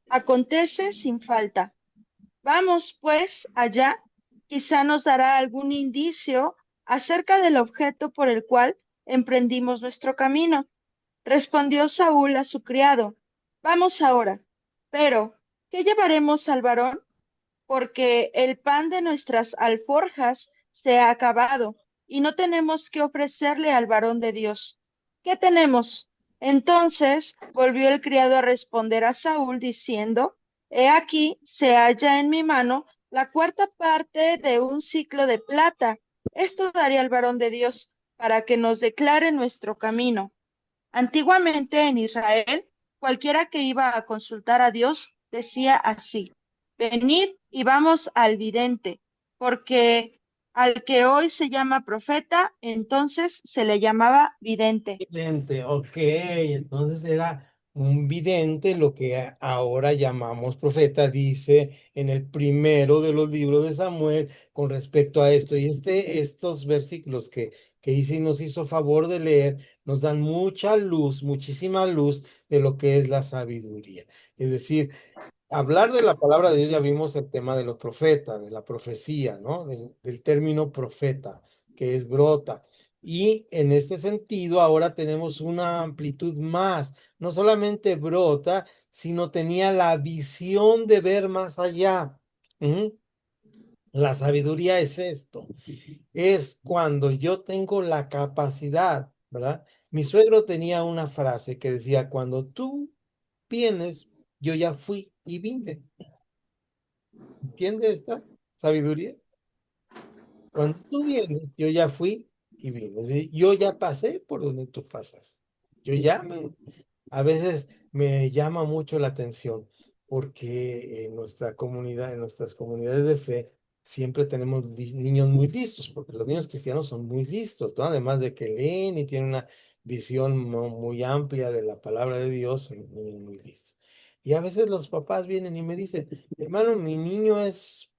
acontece sin falta. Vamos, pues, allá. Quizá nos dará algún indicio acerca del objeto por el cual emprendimos nuestro camino. Respondió Saúl a su criado, vamos ahora. Pero, ¿qué llevaremos al varón? Porque el pan de nuestras alforjas se ha acabado y no tenemos que ofrecerle al varón de Dios. ¿Qué tenemos? Entonces volvió el criado a responder a Saúl diciendo, He aquí, se halla en mi mano la cuarta parte de un siclo de plata. Esto daré al varón de Dios para que nos declare nuestro camino. Antiguamente en Israel, cualquiera que iba a consultar a Dios decía así, venid y vamos al vidente, porque al que hoy se llama profeta, entonces se le llamaba vidente. Vidente, ok, entonces era un vidente, lo que ahora llamamos profeta, dice en el primero de los libros de Samuel con respecto a esto. Y estos versículos que hice y nos hizo favor de leer, nos dan mucha luz, muchísima luz de lo que es la sabiduría. Es decir, hablar de la palabra de Dios, ya vimos el tema de los profetas, de la profecía, ¿no? Del término profeta, que es brota. Y en este sentido, ahora tenemos una amplitud más. No solamente brota, sino tenía la visión de ver más allá. ¿Mm? La sabiduría es esto. Es cuando yo tengo la capacidad, ¿verdad? Mi suegro tenía una frase que decía, cuando tú vienes, yo ya fui y vine. ¿Entiendes esta sabiduría? Cuando tú vienes, yo ya fui y vine. Es decir, yo ya pasé por donde tú pasas. A veces me llama mucho la atención porque en nuestra comunidad, en nuestras comunidades de fe, siempre tenemos niños muy listos, porque los niños cristianos son muy listos, ¿no? Además de que leen y tienen una visión muy amplia de la palabra de Dios, son niños muy listos. Y a veces los papás vienen y me dicen, hermano, mi niño es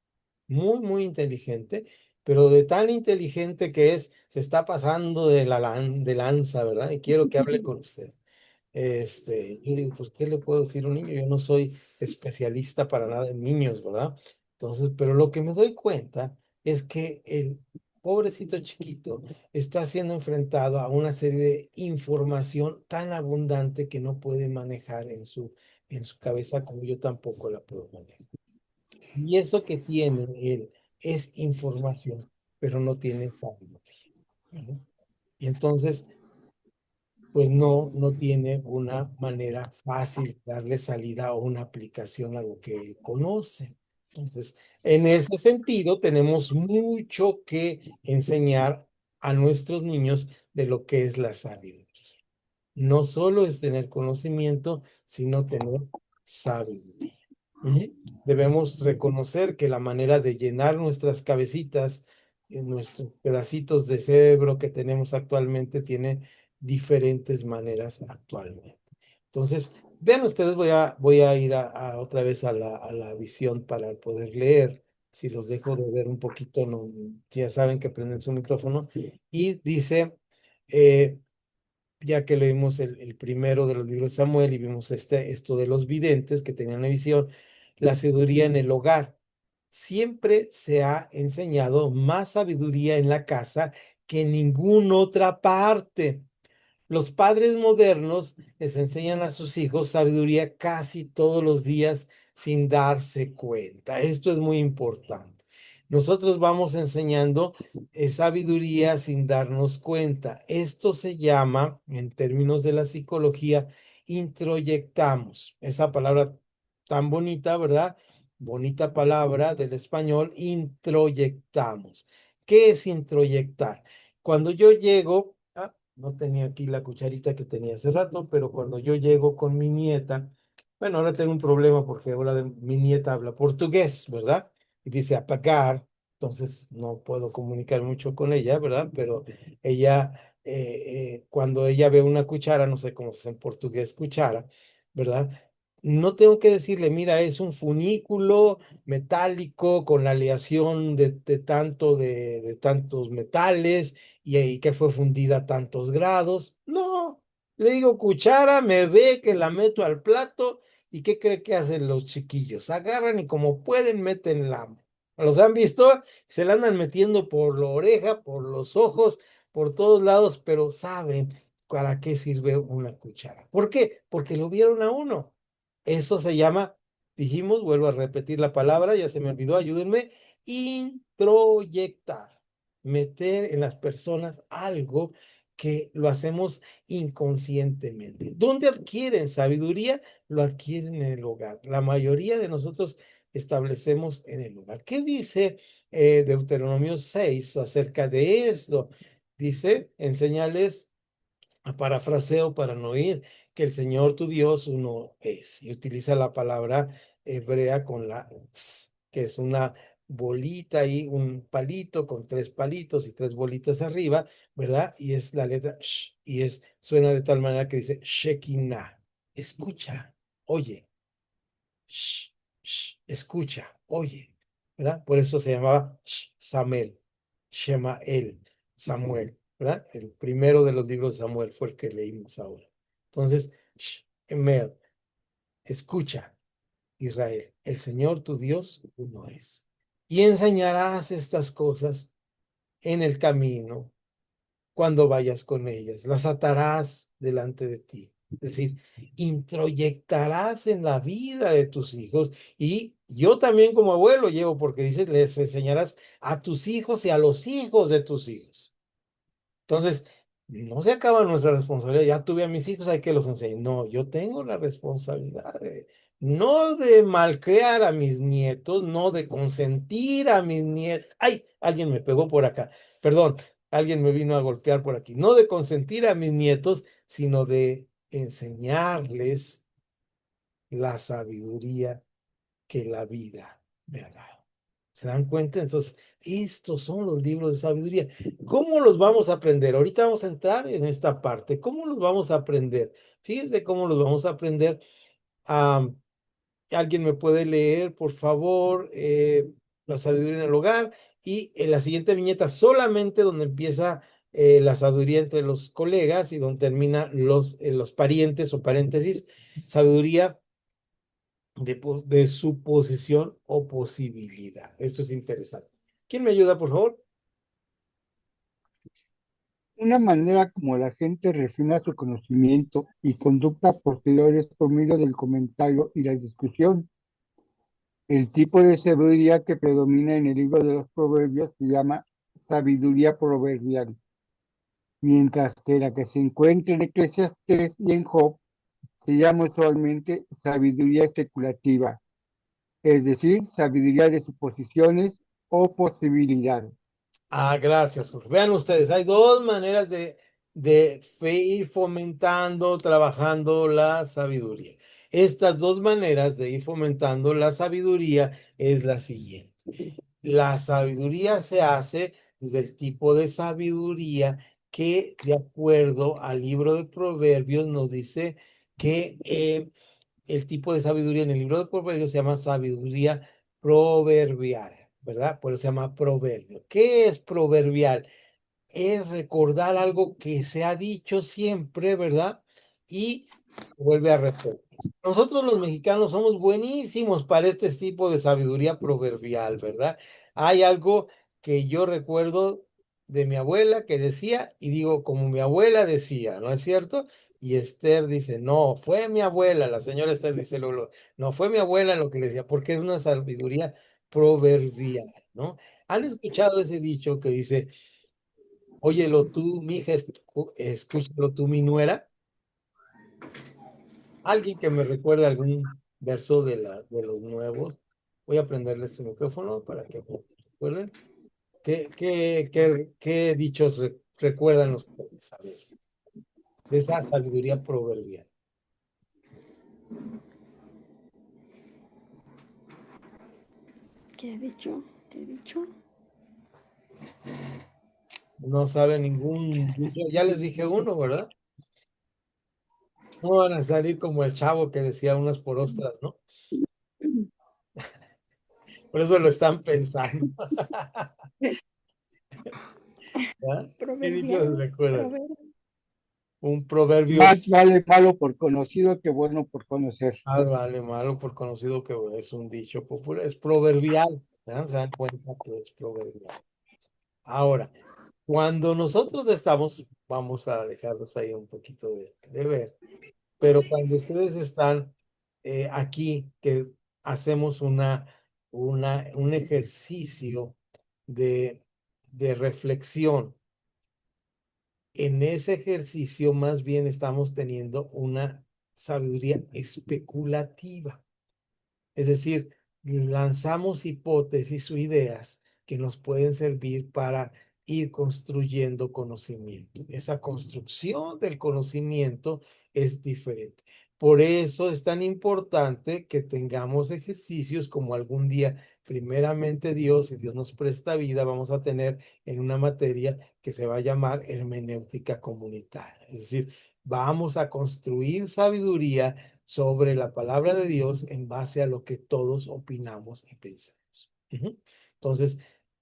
muy inteligente, pero de tan inteligente que es, se está pasando de lanza, ¿verdad? Y quiero que hable con usted. Yo digo, pues, ¿qué le puedo decir a un niño? Yo no soy especialista para nada en niños, ¿verdad? Entonces, pero lo que me doy cuenta es que el pobrecito chiquito está siendo enfrentado a una serie de información tan abundante que no puede manejar en su cabeza como yo tampoco la puedo manejar. Y eso que tiene él es información, pero no tiene sabiduría, ¿verdad? Y entonces, pues no tiene una manera fácil de darle salida o una aplicación a lo que él conoce. Entonces, en ese sentido, tenemos mucho que enseñar a nuestros niños de lo que es la sabiduría. No solo es tener conocimiento, sino tener sabiduría. Ujú. Debemos reconocer que la manera de llenar nuestras cabecitas, nuestros pedacitos de cerebro que tenemos actualmente, tiene diferentes maneras actualmente. Entonces, vean ustedes, voy a ir otra vez a la visión para poder leer. Si los dejo de ver un poquito, no, ya saben que prenden su micrófono. Y dice, eh, ya que leímos el primero de los libros de Samuel y vimos esto de los videntes que tenían una visión, la sabiduría en el hogar. Siempre se ha enseñado más sabiduría en la casa que en ninguna otra parte. Los padres modernos les enseñan a sus hijos sabiduría casi todos los días sin darse cuenta. Esto es muy importante. Nosotros vamos enseñando sabiduría sin darnos cuenta. Esto se llama, en términos de la psicología, introyectamos. Esa palabra tan bonita, ¿verdad? Bonita palabra del español, introyectamos. ¿Qué es introyectar? Cuando yo llego, no tenía aquí la cucharita que tenía hace rato, pero cuando yo llego con mi nieta, bueno, ahora tengo un problema porque ahora mi nieta habla portugués, ¿verdad? Y dice apagar, entonces no puedo comunicar mucho con ella, ¿verdad? Pero ella, cuando ella ve una cuchara, no sé cómo se dice en portugués cuchara, ¿verdad? No tengo que decirle, mira, es un funículo metálico con la aleación de tantos metales y ahí que fue fundida a tantos grados. No, Le digo cuchara, me ve que la meto al plato y ¿qué cree que hacen los chiquillos? Agarran y como pueden meten la... ¿Los han visto? Se la andan metiendo por la oreja, por los ojos, por todos lados, pero saben para qué sirve una cuchara. ¿Por qué? Porque lo vieron a uno. Eso se llama, dijimos, vuelvo a repetir la palabra, ya se me olvidó, ayúdenme, introyectar, meter en las personas algo que lo hacemos inconscientemente. ¿Dónde adquieren sabiduría? Lo adquieren en el hogar. La mayoría de nosotros establecemos en el hogar. ¿Qué dice Deuteronomio 6 acerca de esto? Dice, enséñales a parafraseo para no oír que el Señor tu Dios uno es. Y utiliza la palabra hebrea con la s, que es una bolita y un palito con tres palitos y tres bolitas arriba, ¿verdad? Y es la letra sh, y es, suena de tal manera que dice Shekinah. Escucha, oye, sh, escucha, oye, ¿verdad? Por eso se llamaba Samuel, Shemael, Samuel, ¿verdad? El primero de los libros de Samuel fue el que leímos ahora. Entonces, Shemel, escucha, Israel, el Señor tu Dios uno es. Y enseñarás estas cosas en el camino cuando vayas con ellas, las atarás delante de ti. Es decir, introyectarás en la vida de tus hijos y yo también como abuelo llevo porque dice, les enseñarás a tus hijos y a los hijos de tus hijos. Entonces, no se acaba nuestra responsabilidad. Ya tuve a mis hijos, hay que los enseñar. No, yo tengo la responsabilidad de, no de malcriar a mis nietos, no de consentir a mis nietos. Ay, alguien me pegó por acá. Perdón, alguien me vino a golpear por aquí. No de consentir a mis nietos, sino de enseñarles la sabiduría que la vida me ha dado. ¿Se dan cuenta? Entonces, estos son los libros de sabiduría. ¿Cómo los vamos a aprender? Ahorita vamos a entrar en esta parte. ¿Cómo los vamos a aprender? Fíjense cómo los vamos a aprender. ¿Alguien me puede leer, por favor, la sabiduría en el hogar? Y en la siguiente viñeta, solamente donde empieza la sabiduría entre los colegas y donde termina los parientes o paréntesis, sabiduría de su posición o posibilidad. Esto es interesante. ¿Quién me ayuda, por favor? Una manera como la gente refina su conocimiento y conducta posteriores por medio del comentario y la discusión. El tipo de sabiduría que predomina en el libro de los Proverbios se llama sabiduría proverbial, mientras que la que se encuentra en Eclesiastés y en Job se llama usualmente sabiduría especulativa, es decir, sabiduría de suposiciones o posibilidades. Gracias, Jorge. Vean ustedes, hay dos maneras de ir fomentando, trabajando la sabiduría. Estas dos maneras de ir fomentando la sabiduría es la siguiente. La sabiduría se hace desde el tipo de sabiduría que, de acuerdo al libro de Proverbios, nos dice que el tipo de sabiduría en el libro de Proverbios se llama sabiduría proverbial, ¿verdad? Por eso se llama proverbio. ¿Qué es proverbial? Es recordar algo que se ha dicho siempre, ¿verdad? Y se vuelve a repetir. Nosotros los mexicanos somos buenísimos para este tipo de sabiduría proverbial, ¿verdad? Hay algo que yo recuerdo de mi abuela que decía, y digo, como mi abuela decía, ¿no es cierto? Y Esther dice, no, fue mi abuela, la señora Esther dice, no, fue mi abuela lo que le decía, porque es una sabiduría proverbial, ¿no? ¿Han escuchado ese dicho que dice, óyelo tú, mija, escúchalo tú, mi nuera? Alguien que me recuerde algún verso de los nuevos. Voy a prenderle su micrófono para que me recuerden. ¿Qué dichos recuerdan ustedes? A ver, de esa sabiduría proverbial. ¿Qué he dicho? ¿Qué he dicho? No sabe ningún dicho. Ya les dije uno, ¿verdad? No van a salir como el chavo que decía unas por ostras, ¿no? Por eso lo están pensando. ¿Verdad? ¿Qué dichos Proverbial, recuerdan? proverbio. un proverbio. Más vale malo por conocido que bueno por conocer. Más vale malo por conocido que es un dicho popular, es proverbial, ¿verdad? Se dan cuenta que es proverbial. Ahora, cuando nosotros estamos, vamos a dejarlos ahí un poquito de ver, pero cuando ustedes están aquí, que hacemos un ejercicio de, de reflexión, en ese ejercicio más bien estamos teniendo una sabiduría especulativa. Es decir, lanzamos hipótesis o ideas que nos pueden servir para ir construyendo conocimiento. Esa construcción del conocimiento es diferente. Por eso es tan importante que tengamos ejercicios como algún día, primeramente Dios, si Dios nos presta vida, vamos a tener en una materia que se va a llamar hermenéutica comunitaria. Es decir, vamos a construir sabiduría sobre la palabra de Dios en base a lo que todos opinamos y pensamos. Entonces,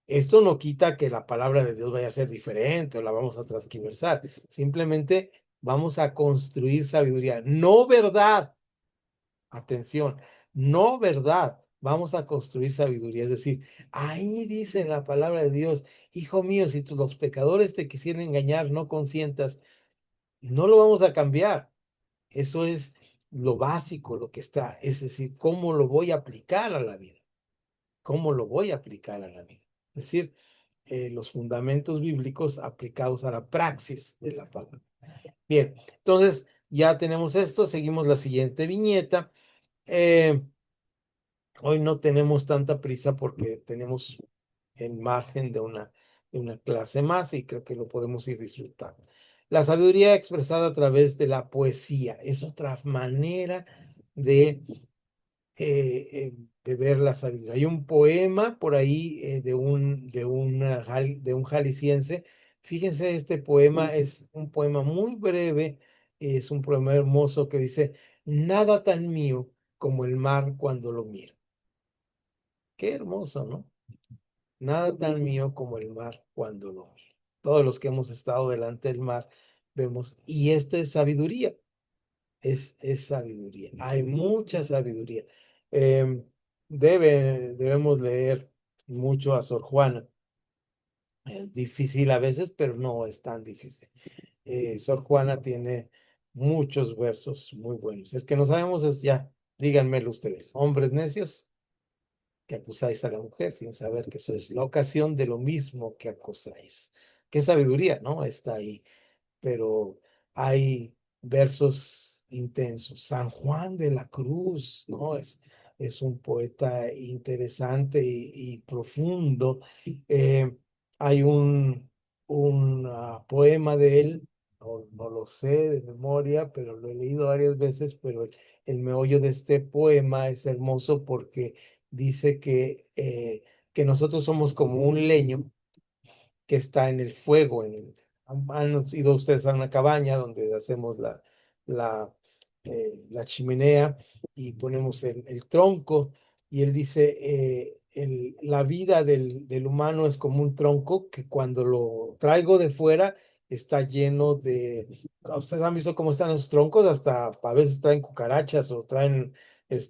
esto no quita que la palabra de Dios vaya a ser diferente o la vamos a transquiversar. Simplemente vamos a construir sabiduría, no verdad. Atención, no verdad. Vamos a construir sabiduría. Es decir, ahí dice en la palabra de Dios, hijo mío, si los pecadores te quisieran engañar, no consientas, no lo vamos a cambiar. Eso es lo básico, lo que está. Es decir, ¿cómo lo voy a aplicar a la vida? ¿Cómo lo voy a aplicar a la vida? Es decir, los fundamentos bíblicos aplicados a la praxis de la palabra. Bien, entonces ya tenemos esto. Seguimos la siguiente viñeta. Hoy no tenemos tanta prisa porque tenemos el margen de una clase más y creo que lo podemos ir disfrutando. La sabiduría expresada a través de la poesía es otra manera de, de ver la sabiduría. Hay un poema por ahí de un jalisciense. Fíjense, este poema es un poema muy breve, es un poema hermoso que dice, nada tan mío como el mar cuando lo miro. Qué hermoso, ¿no? Nada tan mío como el mar cuando lo miro. Todos los que hemos estado delante del mar vemos, y esto es sabiduría, es sabiduría. Hay mucha sabiduría. Em, debemos leer mucho a Sor Juana. Es difícil a veces, pero no es tan difícil. Sor Juana tiene muchos versos muy buenos. El que no sabemos es ya, díganmelo ustedes, hombres necios que acusáis a la mujer sin saber que sois la ocasión de lo mismo que acusáis. Qué sabiduría, ¿no? Está ahí. Pero hay versos intensos. San Juan de la Cruz, ¿no? Es un poeta interesante y profundo. Eh, hay un poema de él, no lo sé de memoria, pero lo he leído varias veces, pero el meollo de este poema es hermoso porque dice que nosotros somos como un leño que está en el fuego. Han ido ustedes a una cabaña donde hacemos la, la chimenea y ponemos el tronco, y él dice, la vida del humano es como un tronco que cuando lo traigo de fuera está lleno de... ¿Ustedes han visto cómo están esos troncos? Hasta a veces traen cucarachas o traen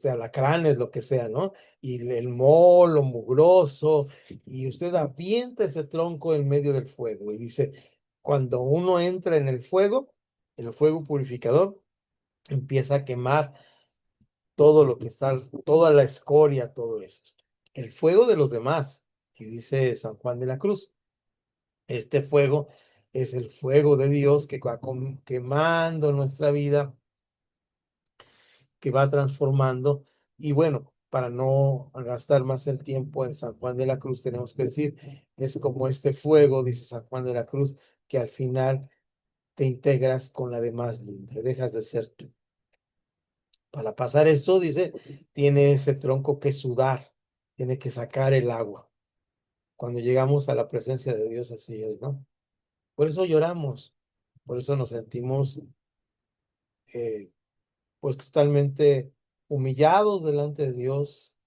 alacranes, lo que sea, ¿no? Y el moho, lo mugroso, y usted avienta ese tronco en medio del fuego y dice, cuando uno entra en el fuego purificador empieza a quemar todo lo que está, toda la escoria, todo esto. El fuego de los demás, y dice San Juan de la Cruz, este fuego es el fuego de Dios que va quemando nuestra vida, que va transformando. Y bueno, para no gastar más el tiempo en San Juan de la Cruz, tenemos que decir, es como este fuego, dice San Juan de la Cruz, que al final te integras con la demás lumbre, dejas de ser tú. Para pasar esto, dice, tiene ese tronco que sudar, tiene que sacar el agua. Cuando llegamos a la presencia de Dios, así es, ¿no? Por eso lloramos, por eso nos sentimos eh, pues totalmente humillados delante de Dios,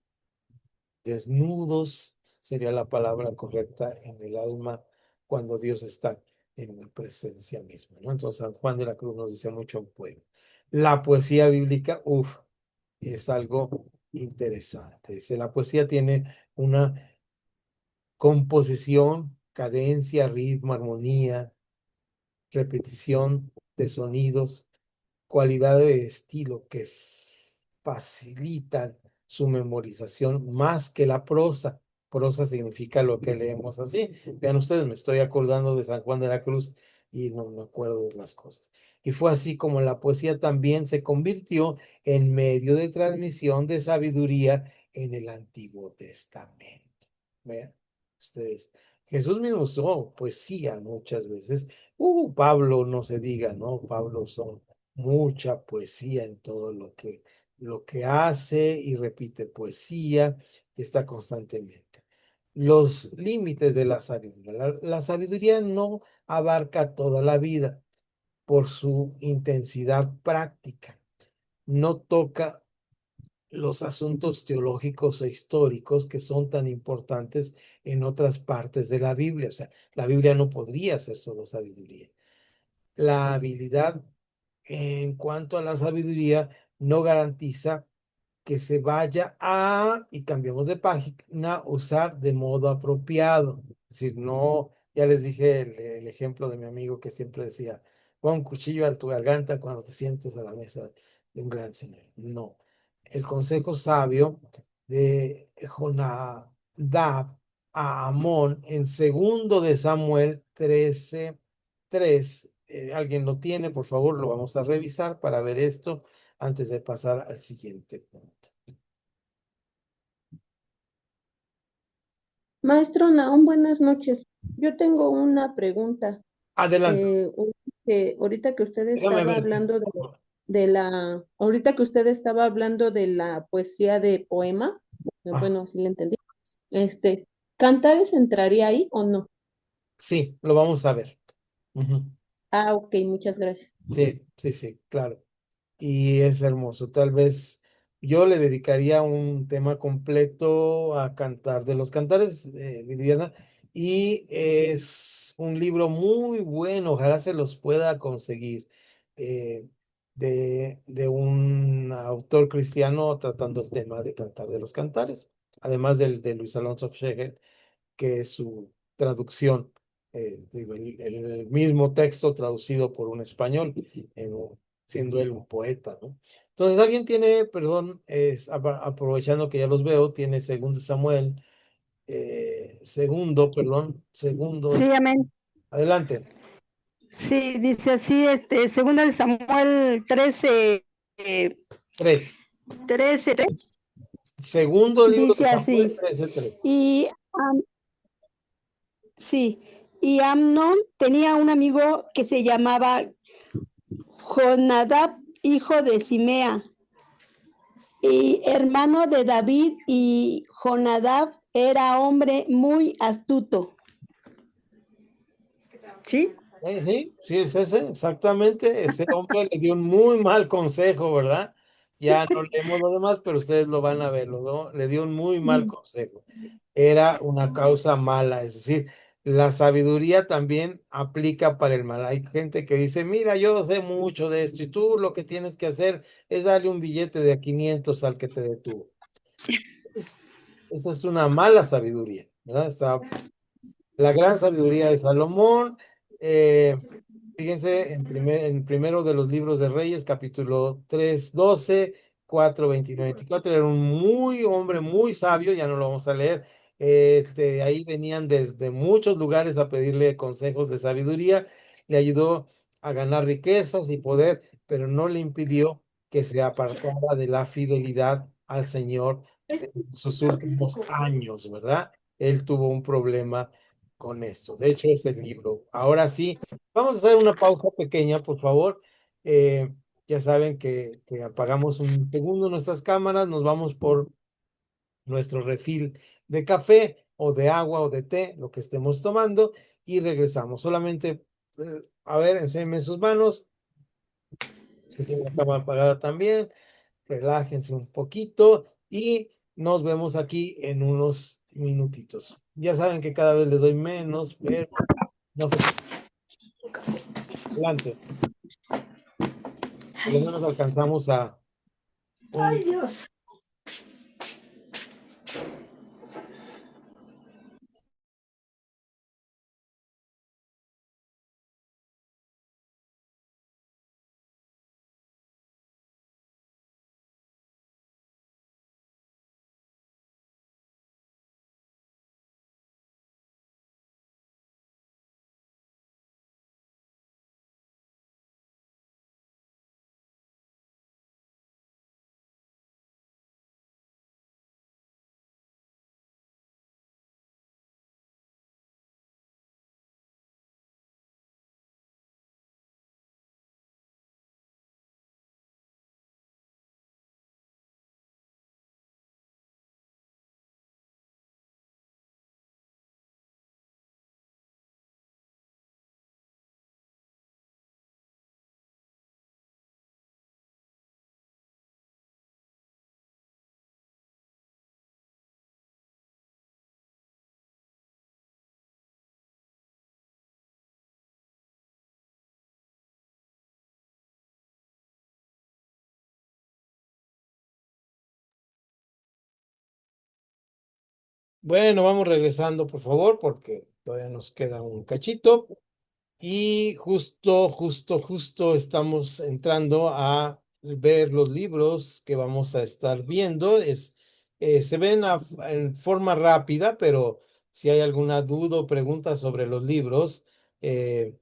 desnudos sería la palabra correcta en el alma cuando Dios está. en la presencia misma, ¿no? Entonces San Juan de la Cruz nos dice mucho en poema. La poesía bíblica, es algo interesante. Dice, la poesía tiene una composición, cadencia, ritmo, armonía, repetición de sonidos, cualidad de estilo que facilitan su memorización más que la prosa. Prosa significa lo que leemos así. Vean ustedes, me estoy acordando de San Juan de la Cruz y no me acuerdo de las cosas. Y fue así como la poesía también se convirtió en medio de transmisión de sabiduría en el Antiguo Testamento. Vean ustedes. Jesús mismo usó poesía muchas veces. Pablo no se diga, ¿no? Pablo son mucha poesía en todo lo que hace y repite poesía, está constantemente. Los límites de la sabiduría. La sabiduría no abarca toda la vida por su intensidad práctica. No toca los asuntos teológicos e históricos que son tan importantes en otras partes de la Biblia. O sea, la Biblia no podría ser solo sabiduría. La habilidad en cuanto a la sabiduría no garantiza que se vaya a, y cambiamos de página, usar de modo apropiado. Es decir, no, ya les dije el ejemplo de mi amigo que siempre decía, pon un cuchillo a tu garganta cuando te sientes a la mesa de un gran señor. No. El consejo sabio de Jonadab a Amón en segundo de Samuel 13:3. ¿Alguien lo tiene? Por favor, lo vamos a revisar para ver esto antes de pasar al siguiente punto. Maestro Nahum, buenas noches. Yo tengo una pregunta. Adelante. Ahorita que usted Déjame estaba ver. hablando ahorita que usted estaba hablando de la poesía de poema, bueno, sí le entendí. ¿Cantares entraría ahí o no? Sí, lo vamos a ver. Ujú. Ah, ok, muchas gracias. Sí, sí, sí, claro. Y es hermoso. Tal vez yo le dedicaría un tema completo a cantar de los cantares, Viridiana, y es un libro muy bueno, ojalá se los pueda conseguir, eh, de un autor cristiano tratando el tema de cantar de los cantares, además del de Luis Alonso Schegel, que es su traducción, digo, el mismo texto traducido por un español, siendo él un poeta, ¿no? Entonces, alguien tiene, perdón, aprovechando que ya los veo, tiene segundo Samuel, segundo, Sí, amén. adelante, Sí, dice así, segunda de Samuel 13, 3, 13, segundo libro de dice Samuel así, 13:3. y sí, y Amnón tenía un amigo que se llamaba Jonadab, hijo de Simea, y hermano de David, y Jonadab era hombre muy astuto. ¿Sí? Sí, es ese, exactamente. Ese hombre le dio un muy mal consejo, ¿verdad? Ya no leemos lo demás, pero ustedes lo van a ver, ¿no? Le dio un muy mal consejo. Era una causa mala, es decir, la sabiduría también aplica para el mal. Hay gente que dice, mira, yo sé mucho de esto y tú lo que tienes que hacer es darle un billete de a 500 al que te detuvo. Eso es una mala sabiduría, ¿verdad? La gran sabiduría de Salomón. Fíjense en primero de los libros de Reyes, capítulo 3, 12, 4, 29, 24. Era un hombre muy sabio, ya no lo vamos a leer. Ahí venían de muchos lugares a pedirle consejos de sabiduría. Le ayudó a ganar riquezas y poder, pero no le impidió que se apartara de la fidelidad al Señor en sus últimos años, ¿verdad? Él tuvo un problema con esto. De hecho, es el libro. Ahora sí. Vamos a hacer una pausa pequeña, por favor. Ya saben que apagamos un segundo nuestras cámaras, nos vamos por nuestro refil de café o de agua o de té, lo que estemos tomando, y regresamos. Solamente, a ver, enséñenme sus manos. Si tienen la cámara apagada también, relájense un poquito y nos vemos aquí en unos minutitos. Ya saben que cada vez les doy menos, pero no se preocupen. Adelante. Por lo menos alcanzamos a Ay, Dios. Bueno, vamos regresando, por favor, porque todavía nos queda un cachito. Y justo estamos entrando a ver los libros que vamos a estar viendo. Se ven en forma rápida, pero si hay alguna duda o pregunta sobre los libros, eh,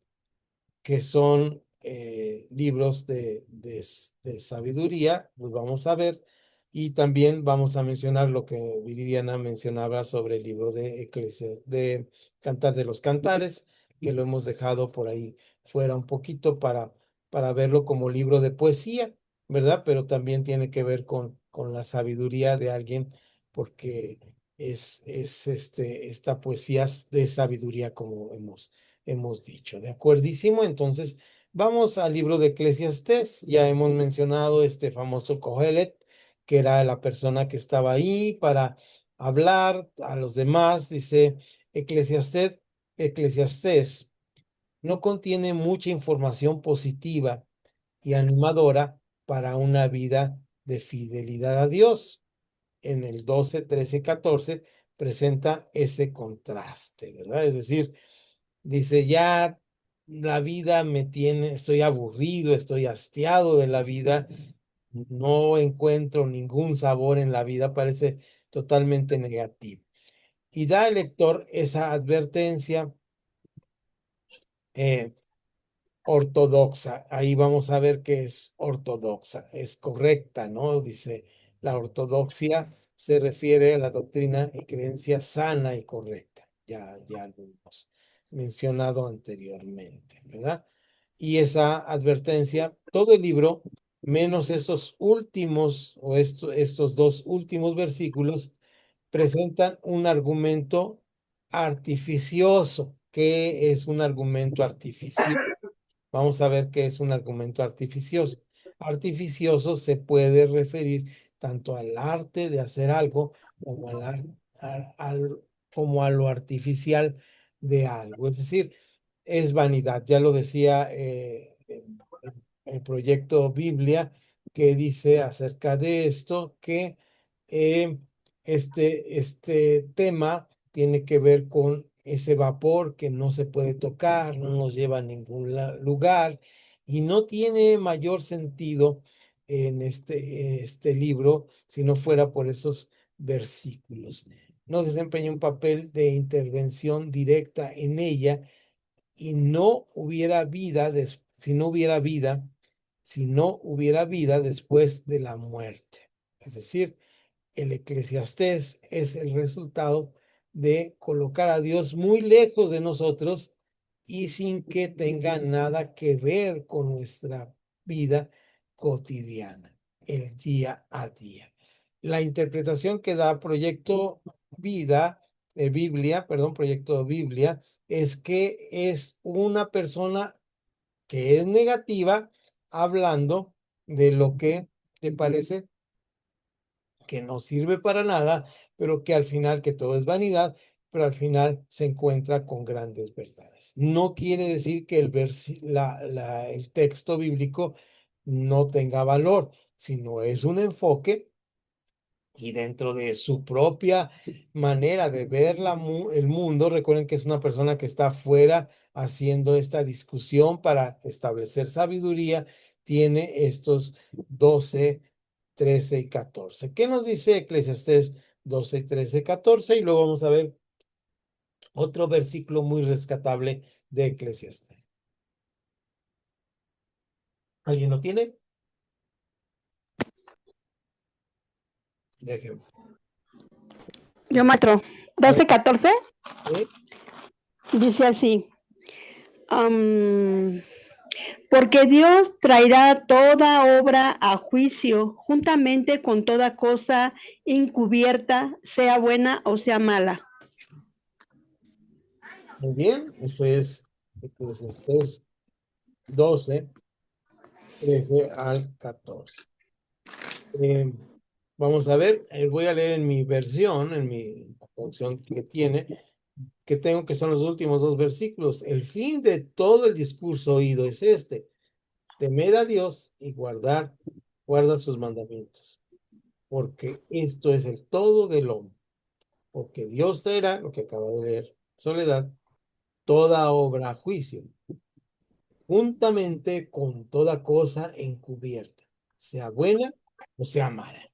que son libros de sabiduría, los vamos a ver. Y también vamos a mencionar lo que Viridiana mencionaba sobre el libro de de Cantar de los Cantares, que lo hemos dejado por ahí fuera un poquito para verlo como libro de poesía, ¿verdad? Pero también tiene que ver con la sabiduría de alguien, porque esta poesía de sabiduría, como hemos dicho. ¿De acuerdísimo? Entonces, vamos al libro de Eclesiastés. Ya hemos mencionado este famoso Cogelet, que era la persona que estaba ahí para hablar a los demás. Dice Eclesiastés no contiene mucha información positiva y animadora para una vida de fidelidad a Dios. En el 12, 13, 14 presenta ese contraste, ¿verdad? Es decir, dice, ya la vida me tiene, estoy aburrido, estoy hastiado de la vida, no encuentro ningún sabor en la vida, parece totalmente negativo. Y da al lector esa advertencia eh, ortodoxa. Ahí vamos a ver qué es ortodoxa, es correcta, ¿no? Dice, la ortodoxia se refiere a la doctrina y creencia sana y correcta. Ya lo hemos mencionado anteriormente, ¿verdad? Y esa advertencia, todo el libro, menos esos últimos o estos dos últimos versículos, presentan un argumento artificioso. ¿Qué es un argumento artificioso? Vamos a ver qué es un argumento artificioso. Artificioso se puede referir tanto al arte de hacer algo como como a lo artificial de algo. Es decir, es vanidad. Ya lo decía el proyecto Biblia, que dice acerca de esto, que eh, este tema tiene que ver con ese vapor que no se puede tocar, no nos lleva a ningún lugar y no tiene mayor sentido en este libro si no fuera por esos versículos. No desempeña un papel de intervención directa en ella y no hubiera vida, si no hubiera vida después de la muerte. Es decir, el Eclesiastés es el resultado de colocar a Dios muy lejos de nosotros y sin que tenga nada que ver con nuestra vida cotidiana, el día a día. La interpretación que da Proyecto Vida, Biblia, perdón, Proyecto Biblia, es que es una persona que es negativa hablando de lo que te parece que no sirve para nada, pero que al final, que todo es vanidad, pero al final se encuentra con grandes verdades. palabras. No quiere decir que el texto bíblico no tenga valor, sino es un enfoque y dentro de su propia manera de ver el mundo, recuerden que es una persona que está afuera haciendo esta discusión para establecer sabiduría, tiene estos 12, 13 y 14. ¿Qué nos dice Eclesiastés 12, 13, 14? Y luego vamos a ver otro versículo muy rescatable de Eclesiastés. ¿Alguien lo tiene? Déjenme. Yo, maestro, 12:14 ¿Sí? dice así, porque Dios traerá toda obra a juicio juntamente con toda cosa encubierta, sea buena o sea mala. Muy bien, eso es Eclesiastés 12, 13 al 14. Vamos a ver, voy a leer en mi versión, en mi traducción que tiene, que tengo que son los últimos dos versículos. El fin de todo el discurso oído es este: temed a Dios y guarda sus mandamientos, porque esto es el todo del hombre, porque Dios traerá, lo que acaba de leer, Soledad, toda obra a juicio, juntamente con toda cosa encubierta, sea buena o sea mala.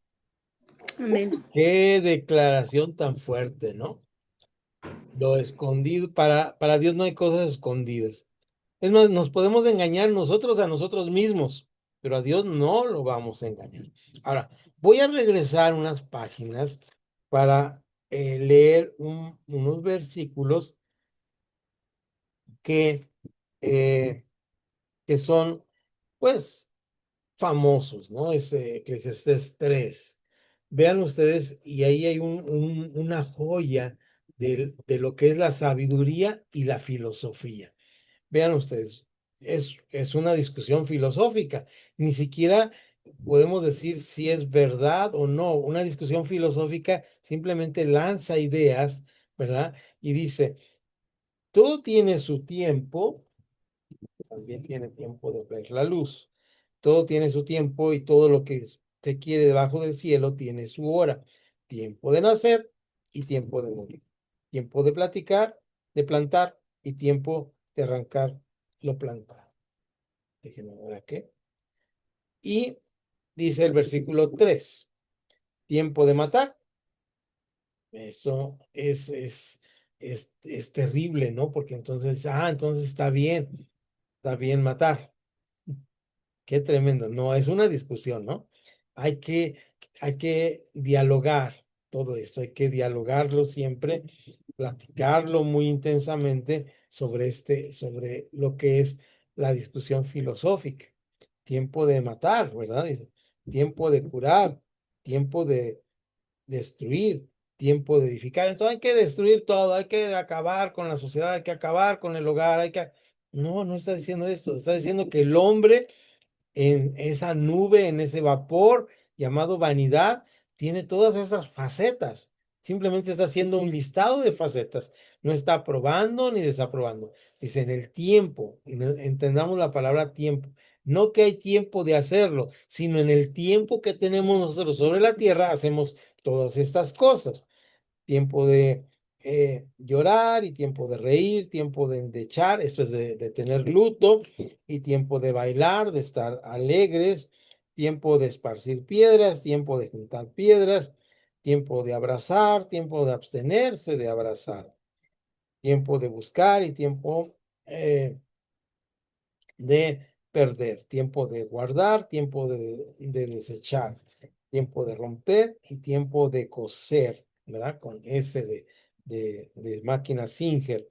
Amén. Qué declaración tan fuerte, ¿no? Lo escondido, para Dios no hay cosas escondidas. Es más, nos podemos engañar nosotros a nosotros mismos, pero a Dios no lo vamos a engañar. Ahora, voy a regresar unas páginas para leer unos versículos que, eh, que son, pues, famosos, ¿no? Es Eclesiastés 3. Vean ustedes, y ahí hay una joya de lo que es la sabiduría y la filosofía. Vean ustedes, es una discusión filosófica. Ni siquiera podemos decir si es verdad o no. Una discusión filosófica simplemente lanza ideas, ¿verdad? Y dice, todo tiene su tiempo, también tiene tiempo de ver la luz. Todo tiene su tiempo y todo lo que se quiere debajo del cielo tiene su hora. Tiempo de nacer y tiempo de morir. Tiempo de platicar, de plantar y tiempo de arrancar lo plantado. Déjenme ver aquí. Y dice el versículo 3, tiempo de matar. Eso es terrible, ¿no? Porque entonces, entonces está bien matar. Qué tremendo. No, es una discusión, ¿no? Hay que, hay que dialogar todo esto, hay que dialogarlo siempre, platicarlo muy intensamente sobre lo que es la discusión filosófica. Tiempo de matar, ¿verdad? Dice, tiempo de curar, tiempo de destruir, tiempo de edificar. Entonces hay que destruir todo, hay que acabar con la sociedad, hay que acabar con el hogar, hay que... No, no está diciendo esto, está diciendo que el hombre en esa nube, en ese vapor llamado vanidad, tiene todas esas facetas. Simplemente está haciendo un listado de facetas. No está aprobando ni desaprobando. Dice, en el tiempo, entendamos la palabra tiempo. No que hay tiempo de hacerlo, sino en el tiempo que tenemos nosotros sobre la tierra, hacemos todas estas cosas. Tiempo de llorar y tiempo de reír, tiempo de endechar, esto es de tener luto, y tiempo de bailar, de estar alegres, tiempo de esparcir piedras, tiempo de juntar piedras, tiempo de abrazar, tiempo de abstenerse de abrazar, tiempo de buscar y tiempo de perder, tiempo de guardar, tiempo de desechar, tiempo de romper y tiempo de coser, ¿verdad? Con S de máquina Singer,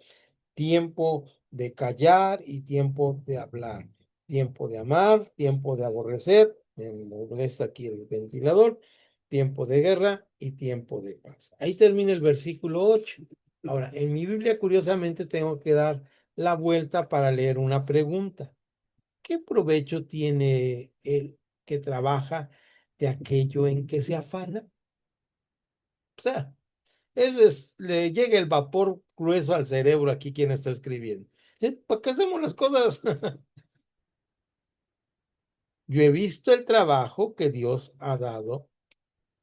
tiempo de callar y tiempo de hablar, tiempo de amar, tiempo de aborrecer, me molesta aquí el ventilador, tiempo de guerra y tiempo de paz. Ahí termina el versículo 8. Ahora, en mi Biblia, curiosamente, tengo que dar la vuelta para leer una pregunta. ¿Qué provecho tiene el que trabaja de aquello en que se afana? O sea, le llega el vapor grueso al cerebro aquí quien está escribiendo. ¿Para qué hacemos las cosas? Yo he visto el trabajo que Dios ha dado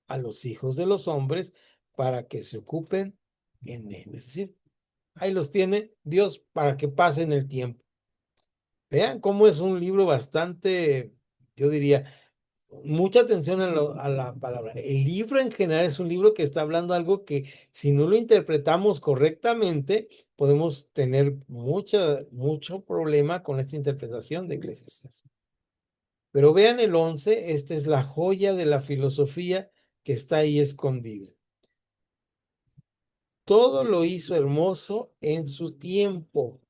a los hijos de los hombres para que se ocupen en él. Es decir, ahí los tiene Dios para que pasen el tiempo. Vean cómo es un libro bastante, yo diría, mucha atención a la palabra. El libro en general es un libro que está hablando algo que si no lo interpretamos correctamente, podemos tener mucho problema con esta interpretación de Eclesiastés. Pero vean el 11, esta es la joya de la filosofía que está ahí escondida. Todo lo hizo hermoso en su tiempo.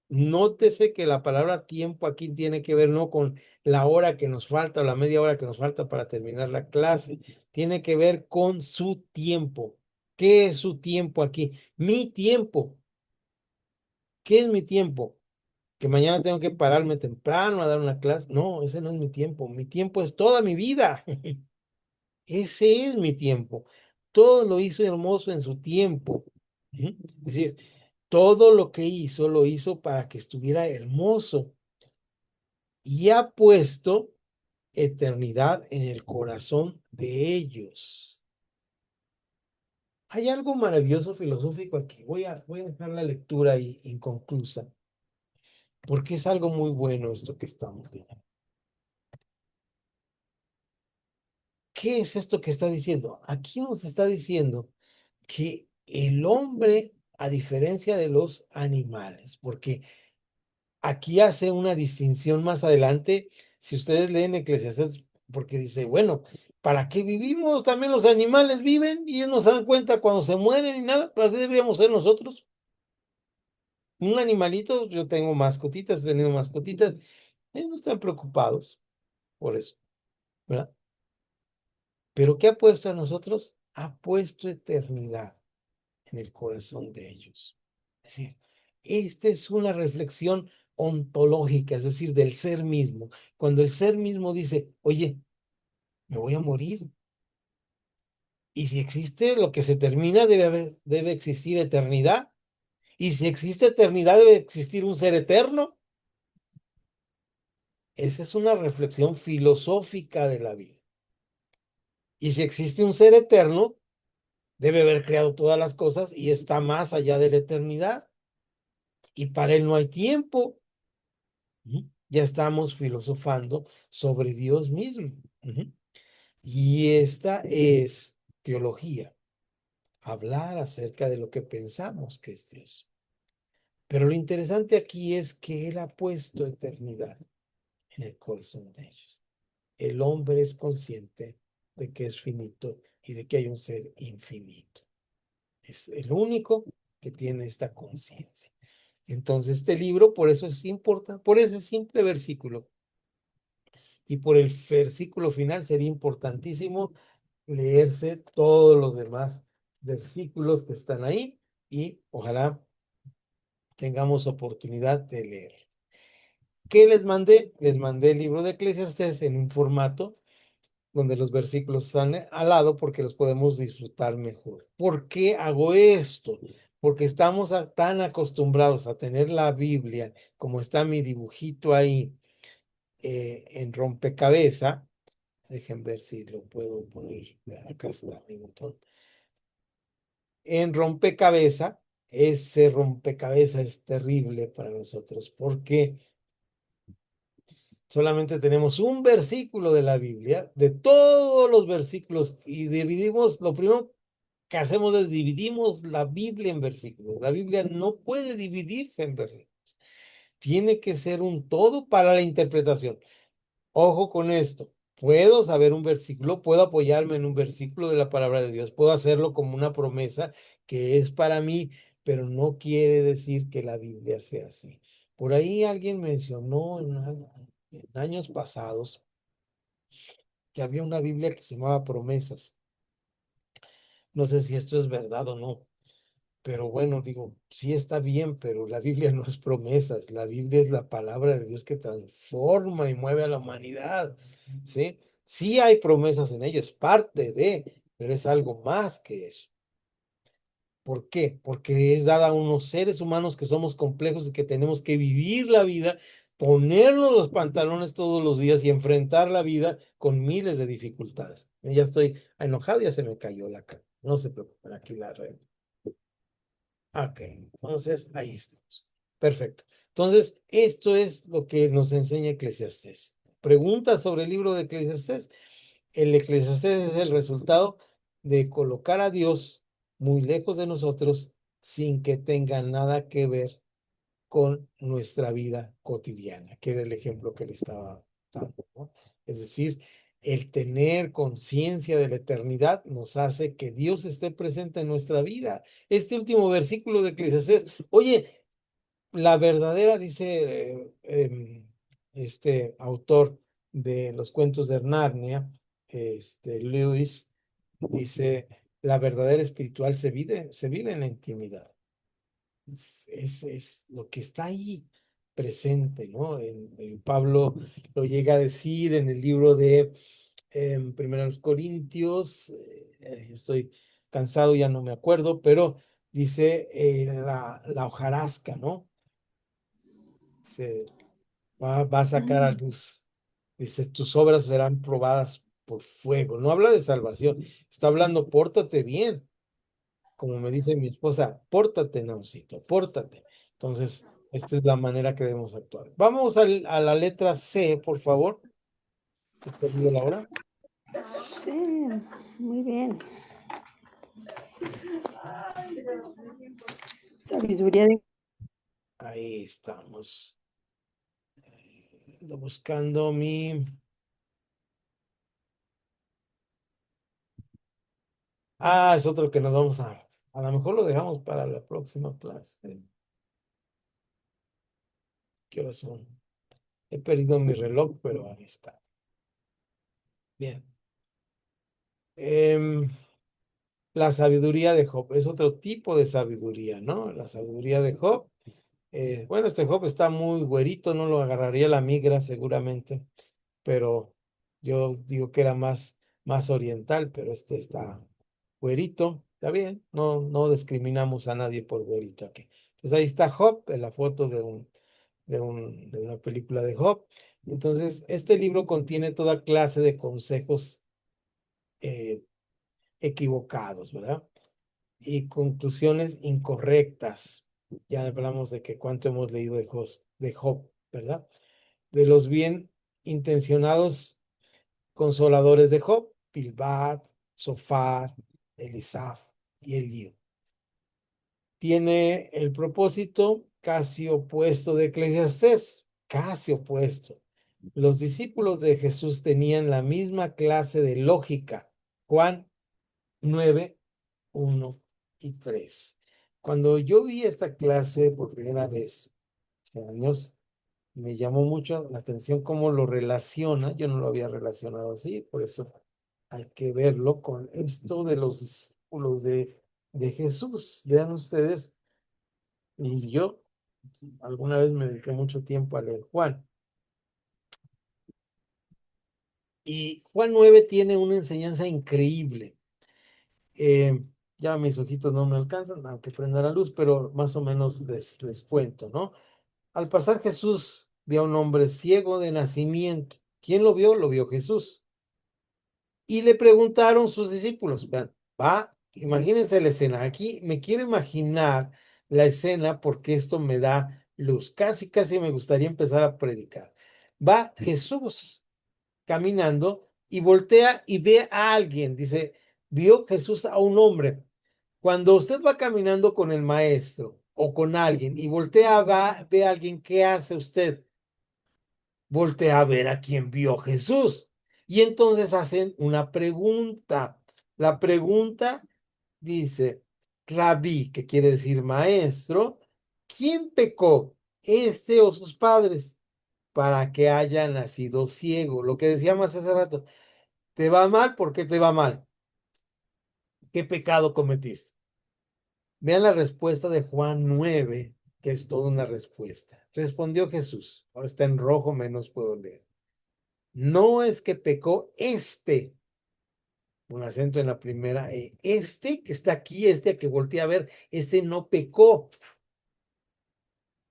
Nótese que la palabra tiempo aquí tiene que ver no con la hora que nos falta o la media hora que nos falta para terminar la clase. Tiene que ver con su tiempo. ¿Qué es su tiempo aquí? Mi tiempo. ¿Qué es mi tiempo? Que mañana tengo que pararme temprano a dar una clase. No, ese no es mi tiempo. Mi tiempo es toda mi vida. Ese es mi tiempo. Todo lo hizo hermoso en su tiempo. Es decir, todo lo que hizo, lo hizo para que estuviera hermoso. Y ha puesto eternidad en el corazón de ellos. Hay algo maravilloso filosófico aquí. Voy a dejar la lectura ahí inconclusa, porque es algo muy bueno esto que estamos viendo. ¿Qué es esto que está diciendo? Aquí nos está diciendo que el hombre, a diferencia de los animales, porque aquí hace una distinción más adelante, si ustedes leen Eclesiastés, porque dice, bueno, ¿para qué vivimos? También los animales viven y ellos no se dan cuenta cuando se mueren y nada, pero así deberíamos ser nosotros. Un animalito, yo tengo mascotitas, he tenido mascotitas, ellos no están preocupados por eso, ¿verdad? Pero ¿qué ha puesto a nosotros? Ha puesto eternidad en el corazón de ellos. Es decir, esta es una reflexión ontológica, es decir, del ser mismo. Cuando el ser mismo dice, oye, me voy a morir. Y si existe lo que se termina, debe existir eternidad. Y si existe eternidad, debe existir un ser eterno. Esa es una reflexión filosófica de la vida. Y si existe un ser eterno, debe haber creado todas las cosas y está más allá de la eternidad. Y para él no hay tiempo. Ya estamos filosofando sobre Dios mismo. Y esta es teología, hablar acerca de lo que pensamos que es Dios. Pero lo interesante aquí es que Él ha puesto eternidad en el corazón de ellos. El hombre es consciente de que es finito y de que hay un ser infinito. Es el único que tiene esta conciencia. Entonces, este libro, por eso es importante, por ese simple versículo y por el versículo final, sería importantísimo leerse todos los demás versículos que están ahí y ojalá tengamos oportunidad de leer. ¿Qué les mandé? Les mandé el libro de Eclesiastés en un formato donde los versículos están al lado porque los podemos disfrutar mejor. ¿Por qué hago esto? Porque estamos tan acostumbrados a tener la Biblia, como está mi dibujito ahí en rompecabezas. Dejen ver si lo puedo poner. Acá está mi botón. En rompecabezas, ese rompecabezas es terrible para nosotros porque solamente tenemos un versículo de la Biblia, de todos los versículos, y dividimos, lo primero que hacemos es dividimos la Biblia en versículos. La Biblia no puede dividirse en versículos. Tiene que ser un todo para la interpretación. Ojo con esto. Puedo saber un versículo, puedo apoyarme en un versículo de la palabra de Dios, puedo hacerlo como una promesa que es para mí, pero no quiere decir que la Biblia sea así. Por ahí alguien mencionó en años pasados que había una Biblia que se llamaba Promesas. No sé si esto es verdad o no, pero bueno, digo, sí está bien, pero la Biblia no es promesas, la Biblia es la palabra de Dios que transforma y mueve a la humanidad, ¿sí? Sí hay promesas en ello, es parte de, pero es algo más que eso. ¿Por qué? Porque es dada a unos seres humanos que somos complejos y que tenemos que vivir la vida, ponernos los pantalones todos los días y enfrentar la vida con miles de dificultades. Ya estoy enojado, ya se me cayó la cara. No se preocupen, aquí la arreglo. Ok, entonces ahí estamos. Perfecto. Entonces, esto es lo que nos enseña Eclesiastés. Preguntas sobre el libro de Eclesiastés. El Eclesiastés es el resultado de colocar a Dios muy lejos de nosotros sin que tenga nada que ver con nuestra vida cotidiana, que era el ejemplo que le estaba dando, ¿no? Es decir, el tener conciencia de la eternidad nos hace que Dios esté presente en nuestra vida. Este último versículo de Eclesiastés, oye, la verdadera, dice este autor de los cuentos de Narnia, Lewis, dice, la verdadera espiritual se vive en la intimidad. Es lo que está ahí presente, ¿no? Pablo lo llega a decir en el libro de Primera Corintios, estoy cansado, ya no me acuerdo, pero dice la hojarasca, ¿no? Se va a sacar a luz. Dice, tus obras serán probadas por fuego. No habla de salvación, está hablando, pórtate bien. Como me dice mi esposa, pórtate, Naucito, pórtate. Entonces, esta es la manera que debemos actuar. Vamos a la letra C, por favor. ¿Se perdió la hora? Sí, muy bien. Sabiduría de... Ahí estamos. Ando buscando mi... Ah, es otro que nos vamos a lo mejor lo dejamos para la próxima clase. ¿Qué horas son? He perdido mi reloj, pero ahí está. Bien. La sabiduría de Job es otro tipo de sabiduría, ¿no? La sabiduría de Job. Bueno, este Job está muy güerito, no lo agarraría la migra seguramente, pero yo digo que era más oriental, pero este está güerito, está bien, no discriminamos a nadie por güerito aquí. Entonces ahí está Job, en la foto de una película de Job. Entonces, este libro contiene toda clase de consejos equivocados, ¿verdad? Y conclusiones incorrectas. Ya hablamos de que cuánto hemos leído de Job, ¿verdad? De los bien intencionados consoladores de Job, Bilbat, Sofar, Elisaf y Elío. Tiene el propósito casi opuesto de Eclesiastés, casi opuesto. Los discípulos de Jesús tenían la misma clase de lógica. Juan 9, 1 y 3. Cuando yo vi esta clase por primera vez, hace años, me llamó mucho la atención cómo lo relaciona. Yo no lo había relacionado así, por eso hay que verlo con esto de los discípulos de Jesús. Vean ustedes, y yo alguna vez me dediqué mucho tiempo a leer Juan. Y Juan 9 tiene una enseñanza increíble. Ya mis ojitos no me alcanzan, aunque prenda la luz, pero más o menos les cuento, ¿no? Al pasar Jesús vio a un hombre ciego de nacimiento. ¿Quién lo vio? Lo vio Jesús. Y le preguntaron sus discípulos, vean, imagínense la escena. Aquí me quiero imaginar la escena porque esto me da luz. Casi me gustaría empezar a predicar. Va Jesús caminando y voltea y ve a alguien. Dice, vio Jesús a un hombre. Cuando usted va caminando con el maestro o con alguien y voltea, ve a alguien, ¿qué hace usted? Voltea a ver a quién vio Jesús. Y entonces hacen una pregunta. La pregunta dice, Rabí, que quiere decir maestro, ¿quién pecó, este o sus padres, para que haya nacido ciego? Lo que decíamos hace rato, ¿te va mal? ¿Por qué te va mal? ¿Qué pecado cometiste? Vean la respuesta de Juan 9, que es toda una respuesta. Respondió Jesús. Ahora está en rojo, menos puedo leer. No es que pecó este, con acento en la primera, este que está aquí, este que voltea a ver, este no pecó.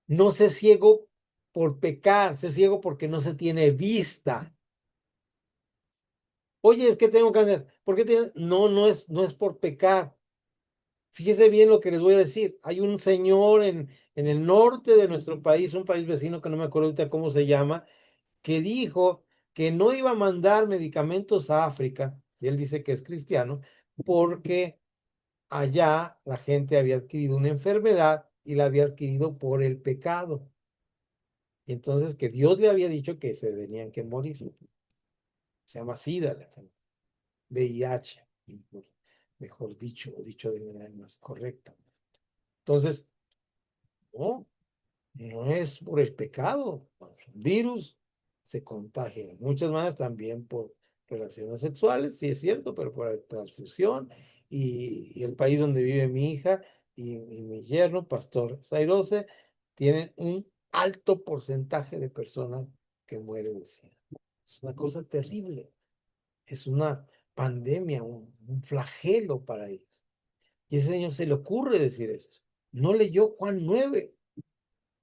No se ciego por pecar, se ciego porque no se tiene vista. Oye, es que tengo cáncer. ¿Por qué tienes? No, no es por pecar. Fíjese bien lo que les voy a decir. Hay un señor en el norte de nuestro país, un país vecino que no me acuerdo ahorita cómo se llama, que dijo que no iba a mandar medicamentos a África, y él dice que es cristiano, porque allá la gente había adquirido una enfermedad y la había adquirido por el pecado. Y entonces que Dios le había dicho que se tenían que morir. Se llama SIDA la enfermedad, VIH, mejor dicho, o dicho de manera más correcta. Entonces, no, no es por el pecado. Un virus se contagia de muchas maneras, también por relaciones sexuales, sí es cierto, pero por transfusión. Y el país donde vive mi hija y mi yerno, Pastor Zairose, tienen un alto porcentaje de personas que mueren de SIDA. Es una cosa terrible, es una pandemia, un flagelo para ellos. Y ese señor se le ocurre decir esto. No leyó Juan 9.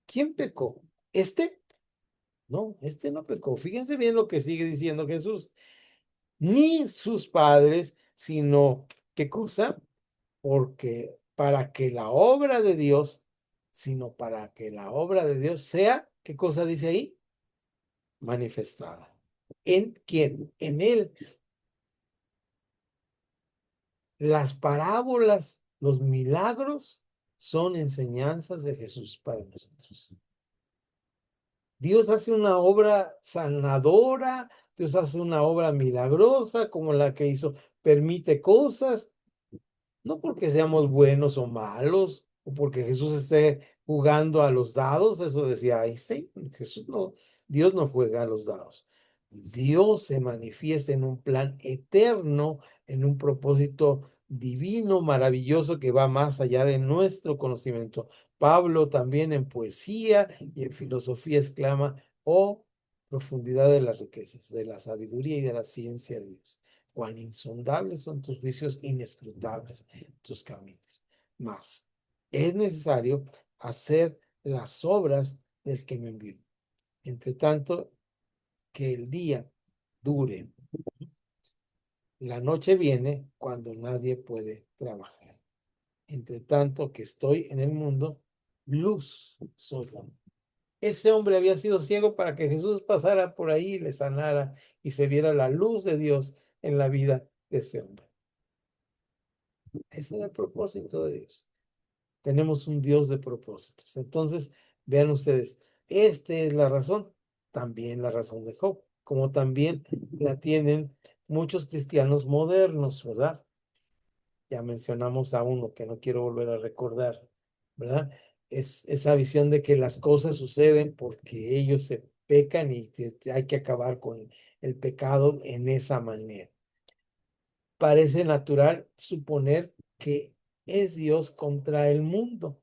¿Quién pecó? ¿Este? No, este no pecó. Fíjense bien lo que sigue diciendo Jesús. Ni sus padres, sino, ¿qué cosa? Porque para que la obra de Dios, sino para que la obra de Dios sea, ¿qué cosa dice ahí? Manifestada. ¿En quién? En Él. Las parábolas, los milagros son enseñanzas de Jesús para nosotros. Dios hace una obra sanadora, Dios hace una obra milagrosa como la que hizo, permite cosas, no porque seamos buenos o malos, o porque Jesús esté jugando a los dados, eso decía Einstein. Jesús no, Dios no juega a los dados. Dios se manifiesta en un plan eterno, en un propósito divino, maravilloso, que va más allá de nuestro conocimiento. Pablo también en poesía y en filosofía exclama: oh, profundidad de las riquezas, de la sabiduría y de la ciencia de Dios. Cuán insondables son tus juicios, inescrutables tus caminos. Mas es necesario hacer las obras del que me envió. Entre tanto, que el día dure. La noche viene cuando nadie puede trabajar. Entre tanto que estoy en el mundo, luz soy. Ese hombre había sido ciego para que Jesús pasara por ahí y le sanara y se viera la luz de Dios en la vida de ese hombre. Ese era el propósito de Dios. Tenemos un Dios de propósitos. Entonces, vean ustedes, esta es la razón, también la razón de Job, como también la tienen muchos cristianos modernos, ¿verdad? Ya mencionamos a uno que no quiero volver a recordar, ¿verdad? Es esa visión de que las cosas suceden porque ellos se pecan y hay que acabar con el pecado en esa manera. Parece natural suponer que es Dios contra el mundo.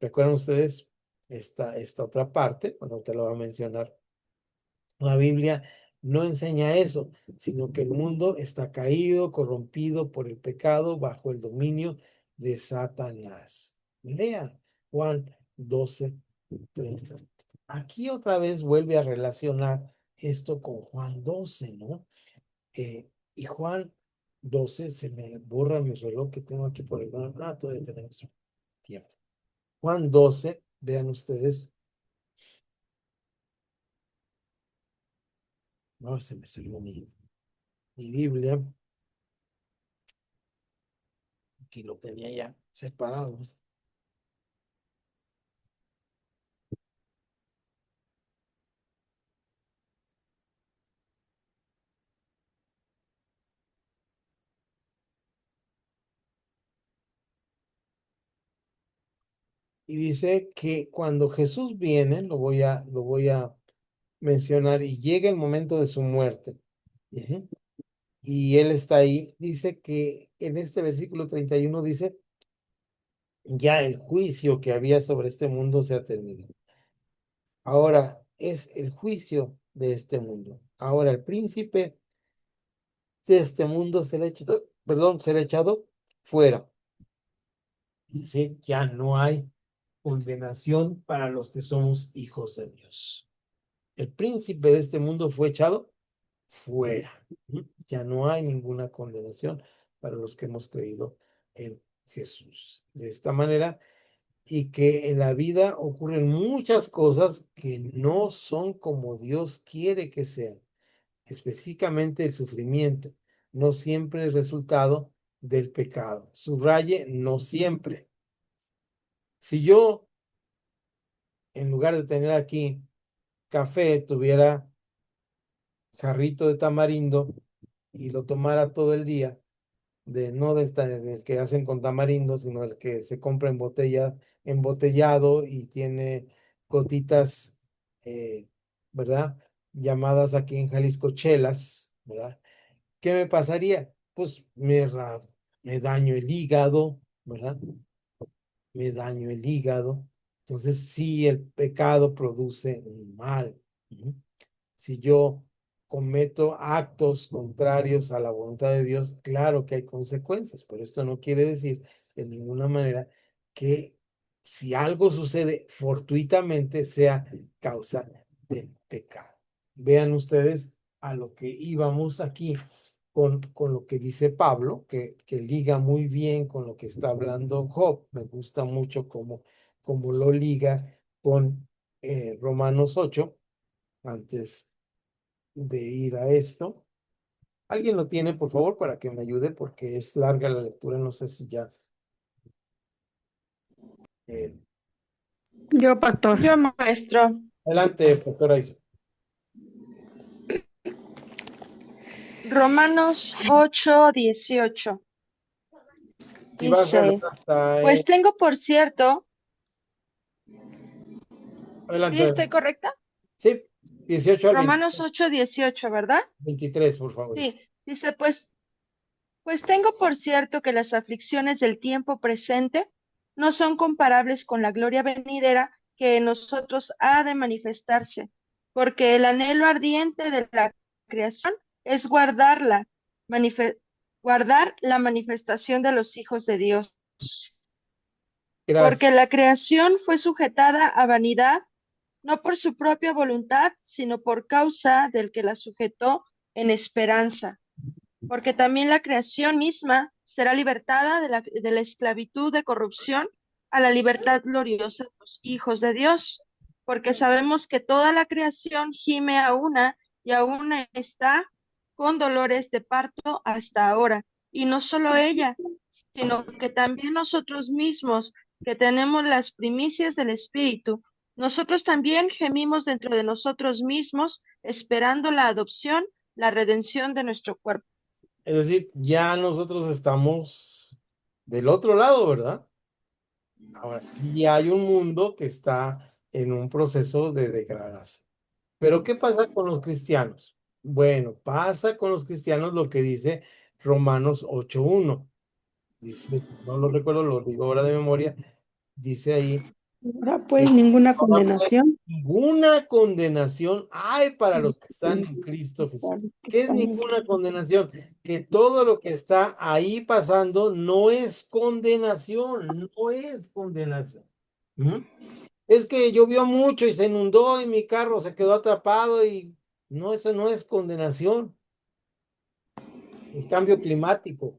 ¿Recuerdan ustedes esta otra parte? Bueno, te lo voy a mencionar. La Biblia no enseña eso, sino que el mundo está caído, corrompido por el pecado, bajo el dominio de Satanás. Lea Juan 12:30. Aquí otra vez vuelve a relacionar esto con Juan 12, ¿no? Y Juan 12, se me borra mi reloj que tengo aquí por el lado. Ah, todavía tenemos tiempo. Juan 12, vean ustedes. No, se me salió mi Biblia. Aquí lo tenía ya separado. Y dice que cuando Jesús viene, lo voy a mencionar, y llega el momento de su muerte. Ujú. Y él está ahí. Dice que en este versículo 31 dice: ya el juicio que había sobre este mundo se ha terminado. Ahora es el juicio de este mundo. Ahora el príncipe de este mundo será echado, perdón, será echado fuera. Dice, ya no hay condenación para los que somos hijos de Dios. El príncipe de este mundo fue echado fuera. Ya no hay ninguna condenación para los que hemos creído en Jesús. De esta manera, y que en la vida ocurren muchas cosas que no son como Dios quiere que sean, específicamente el sufrimiento, no siempre el resultado del pecado. Subraye, no siempre. Si yo, en lugar de tener aquí café, tuviera jarrito de tamarindo y lo tomara todo el día, no del que hacen con tamarindo, sino del que se compra en botella, embotellado y tiene gotitas, ¿verdad? Llamadas aquí en Jalisco chelas, ¿verdad? ¿Qué me pasaría? Pues me daño el hígado, ¿verdad? Me daño el hígado. Entonces, sí, el pecado produce un mal. ¿No? Si yo cometo actos contrarios a la voluntad de Dios, claro que hay consecuencias, pero esto no quiere decir de ninguna manera que si algo sucede fortuitamente sea causa del pecado. Vean ustedes a lo que íbamos aquí con lo que dice Pablo, que liga muy bien con lo que está hablando Job. Me gusta mucho cómo lo liga con Romanos 8, antes de ir a esto. ¿Alguien lo tiene, por favor, para que me ayude? Porque es larga la lectura, no sé si ya. eh, Yo, pastor. Yo, maestro. Adelante, profesora Isa. Romanos 8:18 Si vas dice, hasta. pues tengo por cierto, ¿sí Adelante. estoy correcta? Sí, 18 al Romanos 8:18, ¿verdad? 23, por favor. Sí, dice, pues tengo por cierto que las aflicciones del tiempo presente no son comparables con la gloria venidera que en nosotros ha de manifestarse, porque el anhelo ardiente de la creación es guardar la manifestación de los hijos de Dios. Gracias. Porque la creación fue sujetada a vanidad, no por su propia voluntad, sino por causa del que la sujetó en esperanza. Porque también la creación misma será libertada de la esclavitud de corrupción a la libertad gloriosa de los hijos de Dios. Porque sabemos que toda la creación gime a una y aún está con dolores de parto hasta ahora. Y no solo ella, sino que también nosotros mismos, que tenemos las primicias del Espíritu, nosotros también gemimos dentro de nosotros mismos, esperando la adopción, la redención de nuestro cuerpo. Es decir, ya nosotros estamos del otro lado, ¿verdad? Ahora sí hay un mundo que está en un proceso de degradación. Pero ¿qué pasa con los cristianos? Bueno, pasa con los cristianos lo que dice Romanos 8:1. Dice, si no lo recuerdo, lo digo ahora de memoria, dice ahí, Ahora pues ninguna ahora pues, condenación ninguna condenación hay para los que están en Cristo Jesús. ¿Qué es ninguna condenación? Que todo lo que está ahí pasando no es condenación, no es condenación. ¿Mm? Es que llovió mucho y se inundó y mi carro se quedó atrapado y no, eso no es condenación, es cambio climático.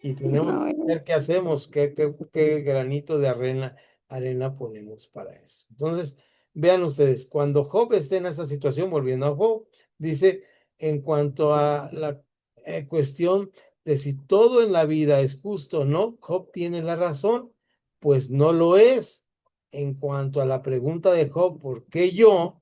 Y tenemos No, que ver qué hacemos, qué granito de arena ponemos para eso. Entonces, vean ustedes, cuando Job esté en esa situación, volviendo a Job, dice, en cuanto a la cuestión de si todo en la vida es justo o no, Job tiene la razón, pues no lo es. En cuanto a la pregunta de Job, ¿por qué yo?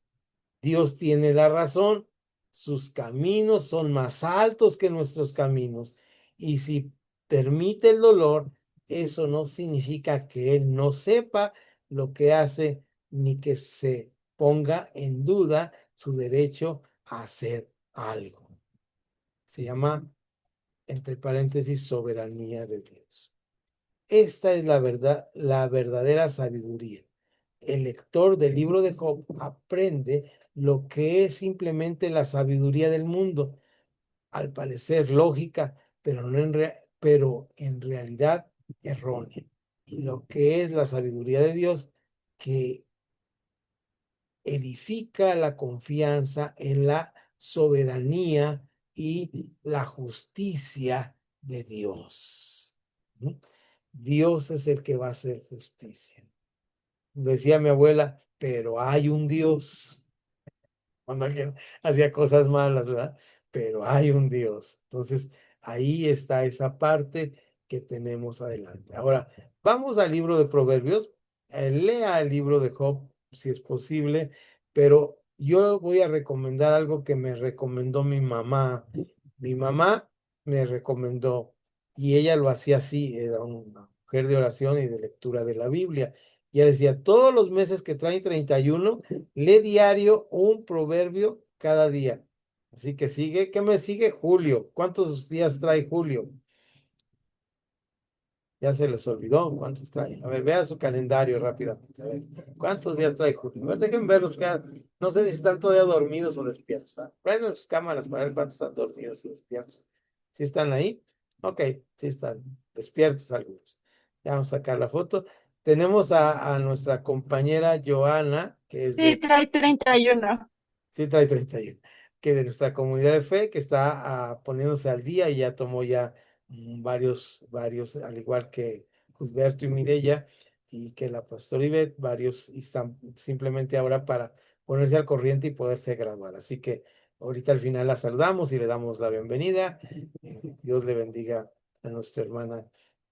Dios tiene la razón. Sus caminos son más altos que nuestros caminos. Y si permite el dolor, eso no significa que Él no sepa lo que hace ni que se ponga en duda su derecho a hacer algo. Se llama, entre paréntesis, soberanía de Dios. Esta es la verdad, la verdadera sabiduría. El lector del libro de Job aprende lo que es simplemente la sabiduría del mundo, al parecer lógica, pero, pero en realidad errónea. Y lo que es la sabiduría de Dios, que edifica la confianza en la soberanía y la justicia de Dios. Dios es el que va a hacer justicia. Decía mi abuela, pero hay un Dios. Cuando alguien hacía cosas malas, ¿verdad? Pero hay un Dios. Entonces, ahí está esa parte que tenemos adelante. Ahora, vamos al libro de Proverbios. Lea el libro de Job, si es posible, pero yo voy a recomendar algo que me recomendó mi mamá. Mi mamá me recomendó, y ella lo hacía así, era una mujer de oración y de lectura de la Biblia. Ella decía, todos los meses que traen 31, lee diario un proverbio cada día. Así que sigue, ¿qué me sigue? Julio. ¿Cuántos días trae Julio? Ya se les olvidó cuántos trae. A ver, vea su calendario rápidamente. A ver, ¿cuántos días trae Julio? A ver, dejen verlos. No sé si están todavía dormidos o despiertos. Prendan sus cámaras para ver cuántos están dormidos y despiertos. ¿Sí están ahí? Ok, sí están despiertos algunos. Ya vamos a sacar la foto. Tenemos a nuestra compañera Joana, que es Sí, de trae 31. Sí, trae 31. Que de nuestra comunidad de fe, que está poniéndose al día y ya tomó ya varios, al igual que Gusberto y Mireya, y que la pastora Ivette, varios están simplemente ahora para ponerse al corriente y poderse graduar. Así que ahorita al final la saludamos y le damos la bienvenida. Dios le bendiga a nuestra hermana,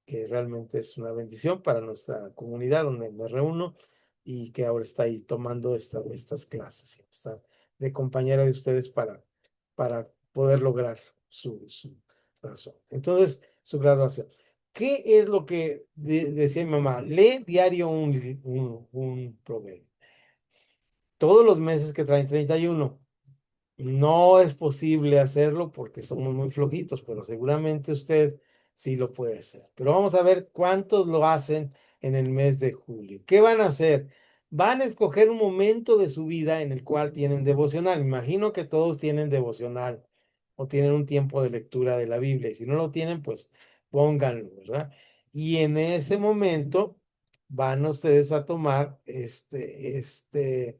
que realmente es una bendición para nuestra comunidad donde me reúno y que ahora está ahí tomando estas clases. Está de compañera de ustedes para poder lograr su razón. Entonces, su graduación. ¿Qué es lo que decía mi mamá? Lee diario un proverbio. Todos los meses que traen 31. No es posible hacerlo porque somos muy flojitos, pero seguramente usted sí lo puede hacer. Pero vamos a ver cuántos lo hacen en el mes de julio. ¿Qué van a hacer? Van a escoger un momento de su vida en el cual tienen devocional. Imagino que todos tienen devocional o tienen un tiempo de lectura de la Biblia. Y si no lo tienen, pues pónganlo, ¿verdad? Y en ese momento van ustedes a tomar este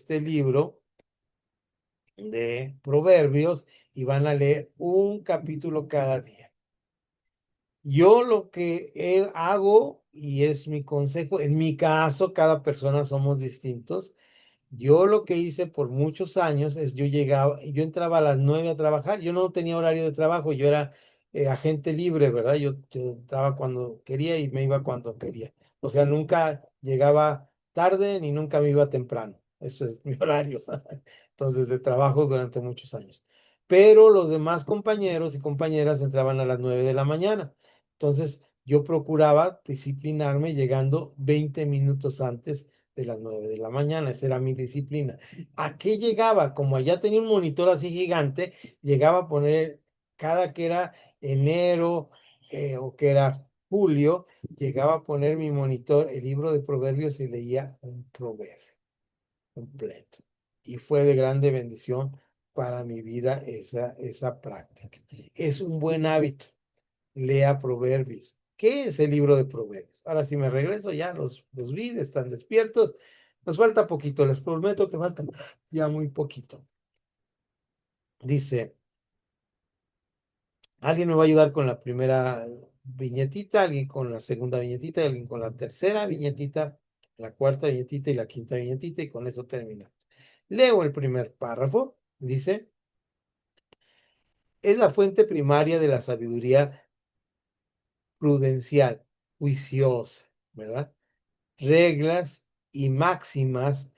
libro de Proverbios y van a leer un capítulo cada día. Yo lo que hago, y es mi consejo, en mi caso, cada persona somos distintos. Yo lo que hice por muchos años es yo entraba a las 9 a trabajar, yo no tenía horario de trabajo, yo era agente libre, ¿verdad? Yo entraba cuando quería y me iba cuando quería. O sea, nunca llegaba tarde ni nunca me iba temprano. Eso es mi horario. Entonces, de trabajo durante muchos años. Pero los demás compañeros y compañeras entraban a las 9 de la mañana. Entonces, yo procuraba disciplinarme llegando 20 minutos antes de las 9 de la mañana. Esa era mi disciplina. ¿A qué llegaba? Como allá tenía un monitor así gigante, llegaba a poner cada que era enero o que era julio, llegaba a poner mi monitor, el libro de proverbios y leía un proverbio completo. Y fue de grande bendición para mi vida esa práctica. Es un buen hábito. Lea proverbios. ¿Qué es el libro de proverbios? Ahora si me regreso ya los vi, están despiertos. Nos falta poquito, les prometo que falta ya muy poquito. Dice, alguien me va a ayudar con la primera viñetita, alguien con la segunda viñetita, alguien con la tercera viñetita, la cuarta viñetita y la quinta viñetita, y con eso termina. Leo el primer párrafo. Dice, es la fuente primaria de la sabiduría prudencial, juiciosa, ¿verdad? Reglas y máximas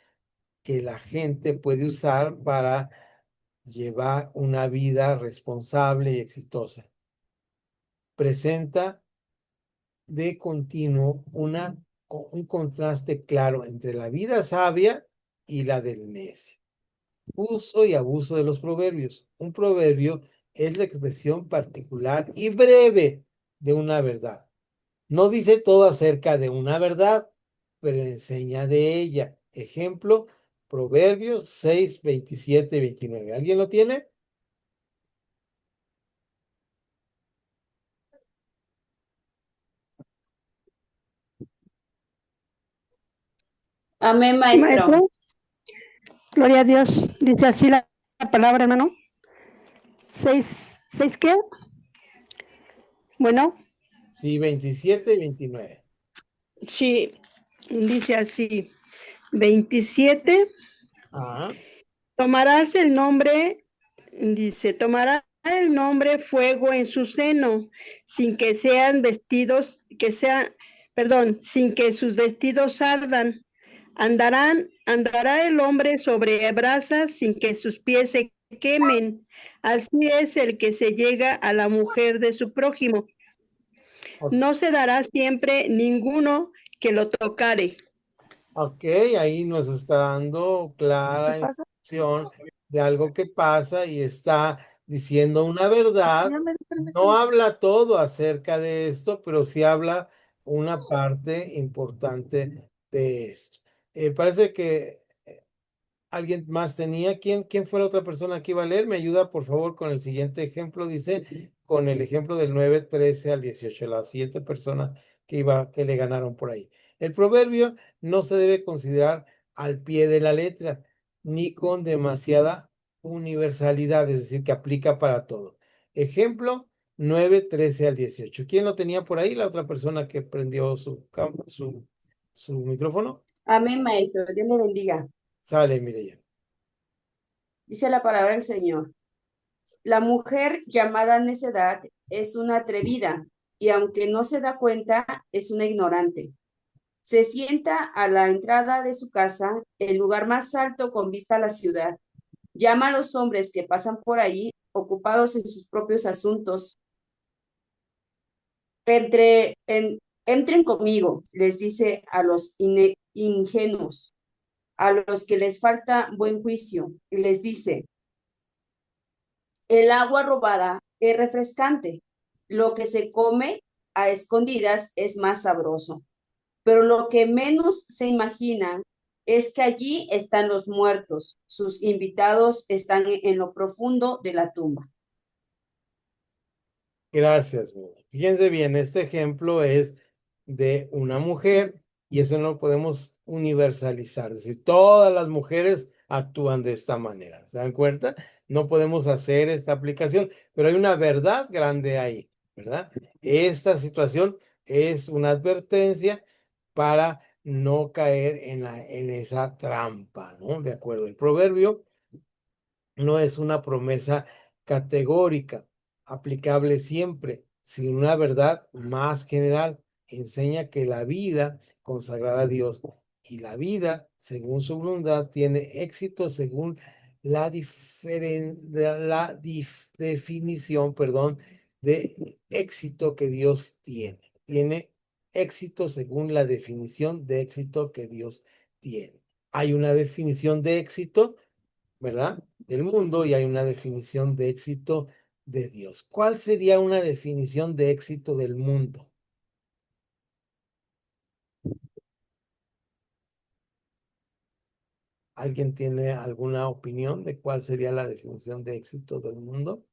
que la gente puede usar para llevar una vida responsable y exitosa. Presenta de continuo un contraste claro entre la vida sabia y la del necio. Uso y abuso de los proverbios. Un proverbio es la expresión particular y breve de una verdad. No dice todo acerca de una verdad, pero enseña de ella. Ejemplo, Proverbios 6, 27 y 29. ¿Alguien lo tiene? Amén, maestro. Maestro, gloria a Dios. Dice así la palabra, hermano. ¿Seis qué? Bueno, Sí, 27 y 29. sí, dice así. 27. Ah, Tomarás el nombre, dice, tomará el nombre fuego en su seno, sin que sean vestidos, sin que sus vestidos ardan. Andará el hombre sobre brasas sin que sus pies se quemen. Así es el que se llega a la mujer de su prójimo. No se dará siempre ninguno que lo tocare. ok, ahí nos está dando clara ¿Qué pasa? instrucción de algo que pasa y está diciendo una verdad. Ya me di permiso. No habla todo acerca de esto, pero sí habla una parte importante de esto. Parece que alguien más tenía. ¿Quién fue la otra persona que iba a leer? Me ayuda, por favor, con el siguiente ejemplo. Dice, con el ejemplo del 9, 13 al 18. La siguiente persona que le ganaron por ahí. El proverbio no se debe considerar al pie de la letra, ni con demasiada universalidad, es decir, que aplica para todo. Ejemplo 9, 13 al 18. ¿Quién lo tenía por ahí? La otra persona que prendió su micrófono. Amén, maestro. Dios le bendiga. Sale, Mireya. Dice la palabra del Señor. La mujer llamada necedad es una atrevida y aunque no se da cuenta, es una ignorante. Se sienta a la entrada de su casa, el lugar más alto con vista a la ciudad. Llama a los hombres que pasan por ahí, ocupados en sus propios asuntos. Entren conmigo, les dice a los ingenuos, a los que les falta buen juicio, y les dice, el agua robada es refrescante, lo que se come a escondidas es más sabroso, pero lo que menos se imaginan es que allí están los muertos, sus invitados están en lo profundo de la tumba. Gracias, Buda. Fíjense bien, este ejemplo es de una mujer y eso no lo podemos universalizar. Es decir, todas las mujeres actúan de esta manera. ¿Se dan cuenta? No podemos hacer esta aplicación, pero hay una verdad grande ahí, ¿verdad? Esta situación es una advertencia para no caer en esa trampa, ¿no? De acuerdo. El proverbio no es una promesa categórica, aplicable siempre, sino una verdad más general. Enseña que la vida consagrada a Dios y la vida, según su voluntad, tiene éxito según definición, perdón, de éxito que Dios tiene. Tiene éxito según la definición de éxito que Dios tiene. Hay una definición de éxito, ¿verdad? Del mundo y hay una definición de éxito de Dios. ¿Cuál sería una definición de éxito del mundo? ¿Alguien tiene alguna opinión de cuál sería la definición de éxito del mundo?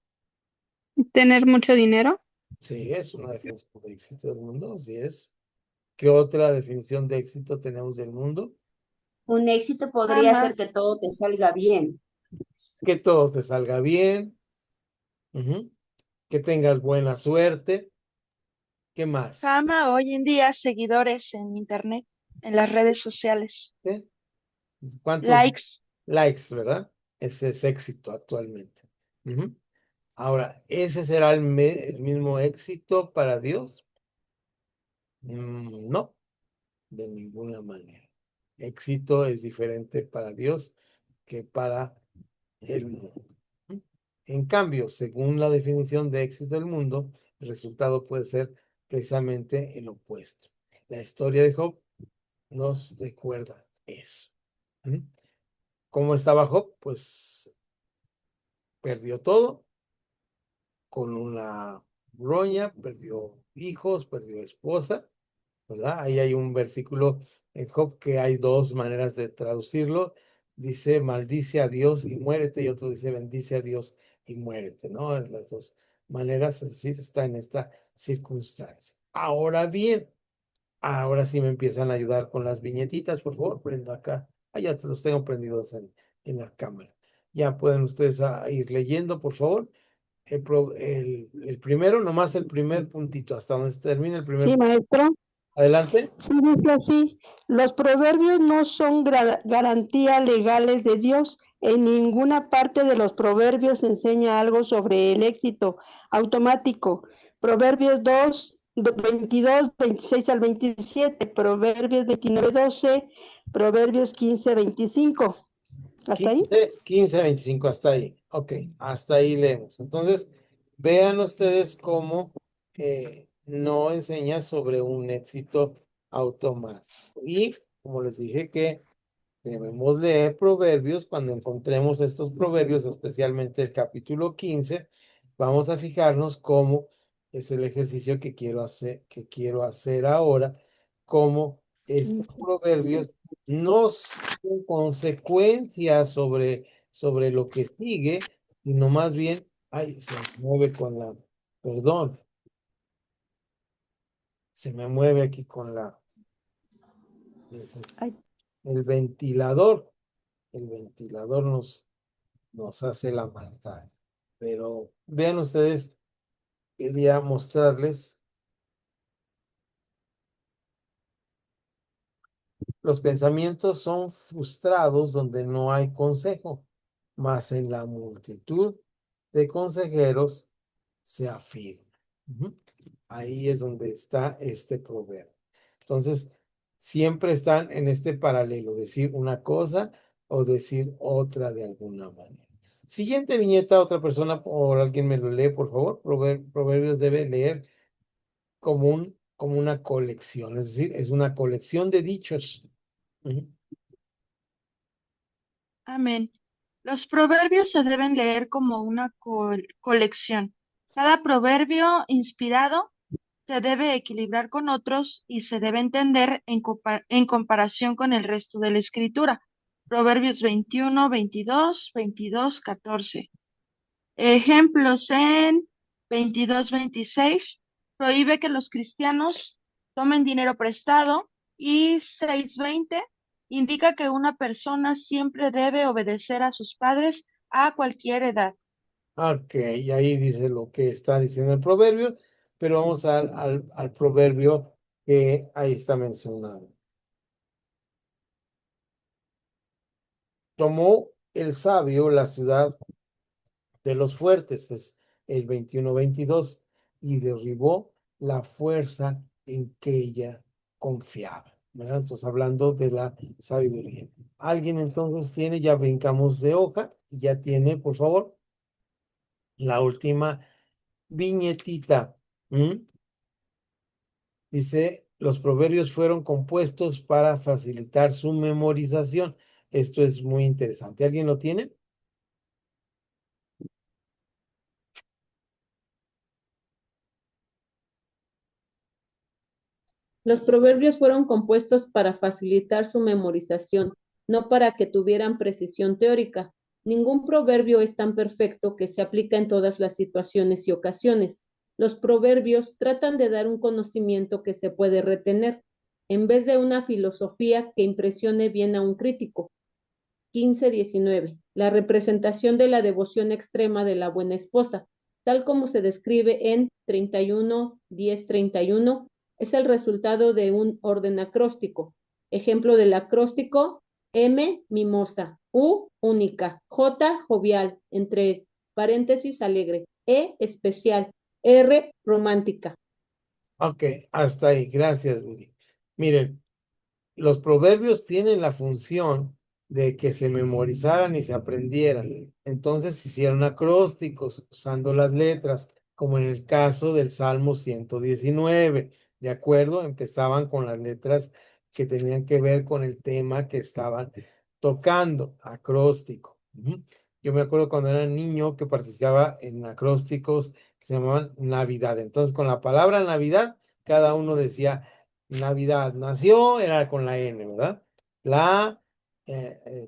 ¿Tener mucho dinero? Sí, es una definición de éxito del mundo, así es. ¿Qué otra definición de éxito tenemos del mundo? Un éxito podría ser que todo te salga bien. Que todo te salga bien, que tengas buena suerte. ¿Qué más? Fama, hoy en día, seguidores en internet, en las redes sociales. ¿Sí? ¿Cuántos Likes. likes, verdad? Ese es éxito actualmente. Ahora, ¿ese será el mismo éxito para Dios? No, de ninguna manera. Éxito es diferente para Dios que para el mundo. En cambio, según la definición de éxito del mundo, el resultado puede ser precisamente el opuesto. La historia de Job nos recuerda eso. ¿Cómo estaba Job? Pues perdió todo con una roña, perdió hijos, perdió esposa, ¿verdad? Ahí hay un versículo en Job que hay dos maneras de traducirlo. Dice, maldice a Dios y muérete, y otro dice, bendice a Dios y muérete, ¿no? Las dos maneras, es decir, está en esta circunstancia. Ahora bien, Ahora sí me empiezan a ayudar con las viñetitas, por favor, prendo acá. Ah, ya los tengo prendidos en la cámara. Ya pueden ustedes ir leyendo, por favor. El primero, nomás el primer puntito, hasta donde se termina el primer Sí, punto. maestro. Adelante. Sí, dice así, los proverbios no son garantías legales de Dios. En ninguna parte de los proverbios se enseña algo sobre el éxito automático. Proverbios 22, 26 al 27, Proverbios 29, 12, Proverbios 15, 25. ¿Hasta ahí? 15, 25, hasta ahí. Ok, hasta ahí leemos. Entonces, vean ustedes cómo no enseña sobre un éxito automático. Y como les dije que debemos leer proverbios, cuando encontremos estos proverbios, especialmente el capítulo 15, vamos a fijarnos cómo es el ejercicio que quiero hacer ahora, cómo estos proverbios no son consecuencias sobre lo que sigue, sino más bien, ay, se me mueve con la, perdón, se me mueve aquí con la, ese es Ay. el ventilador. El ventilador nos hace la maldad. Pero vean ustedes, quería mostrarles los pensamientos son frustrados donde no hay consejo, mas en la multitud de consejeros se afirma. Ujú. Ahí es donde está este proverbio. Entonces, siempre están en este paralelo, decir una cosa o decir otra de alguna manera. Siguiente viñeta, otra persona o alguien me lo lee, por favor. Proverbios debe leer como una colección, es decir, es una colección de dichos. Ujú. Amén. Los proverbios se deben leer como una colección. Cada proverbio inspirado se debe equilibrar con otros y se debe entender en comparación con el resto de la escritura. Proverbios 21, 22, 22, 14. Ejemplos en 22, 26. Prohíbe que los cristianos tomen dinero prestado y 6:20 indica que una persona siempre debe obedecer a sus padres a cualquier edad. Ok, y ahí dice lo que está diciendo el proverbio, pero vamos al proverbio que ahí está mencionado. Tomó el sabio la ciudad de los fuertes, es el 21-22, y derribó la fuerza en que ella confiaba, ¿verdad? Entonces, hablando de la sabiduría. ¿Alguien entonces tiene? Ya brincamos de hoja, ya tiene, por favor, la última viñetita. Dice, los proverbios fueron compuestos para facilitar su memorización. Esto es muy interesante. ¿Alguien lo tiene? Los proverbios fueron compuestos para facilitar su memorización, no para que tuvieran precisión teórica. Ningún proverbio es tan perfecto que se aplica en todas las situaciones y ocasiones. Los proverbios tratan de dar un conocimiento que se puede retener, en vez de una filosofía que impresione bien a un crítico. 15:19. La representación de la devoción extrema de la buena esposa, tal como se describe en 31:10-31, es el resultado de un orden acróstico. Ejemplo del acróstico: M, mimosa; U, única; J, jovial, entre paréntesis, alegre; E, especial; R, romántica. Ok, hasta ahí. Gracias, Woody. Miren, los proverbios tienen la función de que se memorizaran y se aprendieran. Entonces se hicieron acrósticos usando las letras, como en el caso del Salmo 119. ¿De acuerdo? Empezaban con las letras que tenían que ver con el tema que estaban tocando, acróstico. Yo me acuerdo cuando era niño que participaba en acrósticos que se llamaban Navidad. Entonces, con la palabra Navidad, cada uno decía Navidad. Nació, era con la N, ¿verdad? La A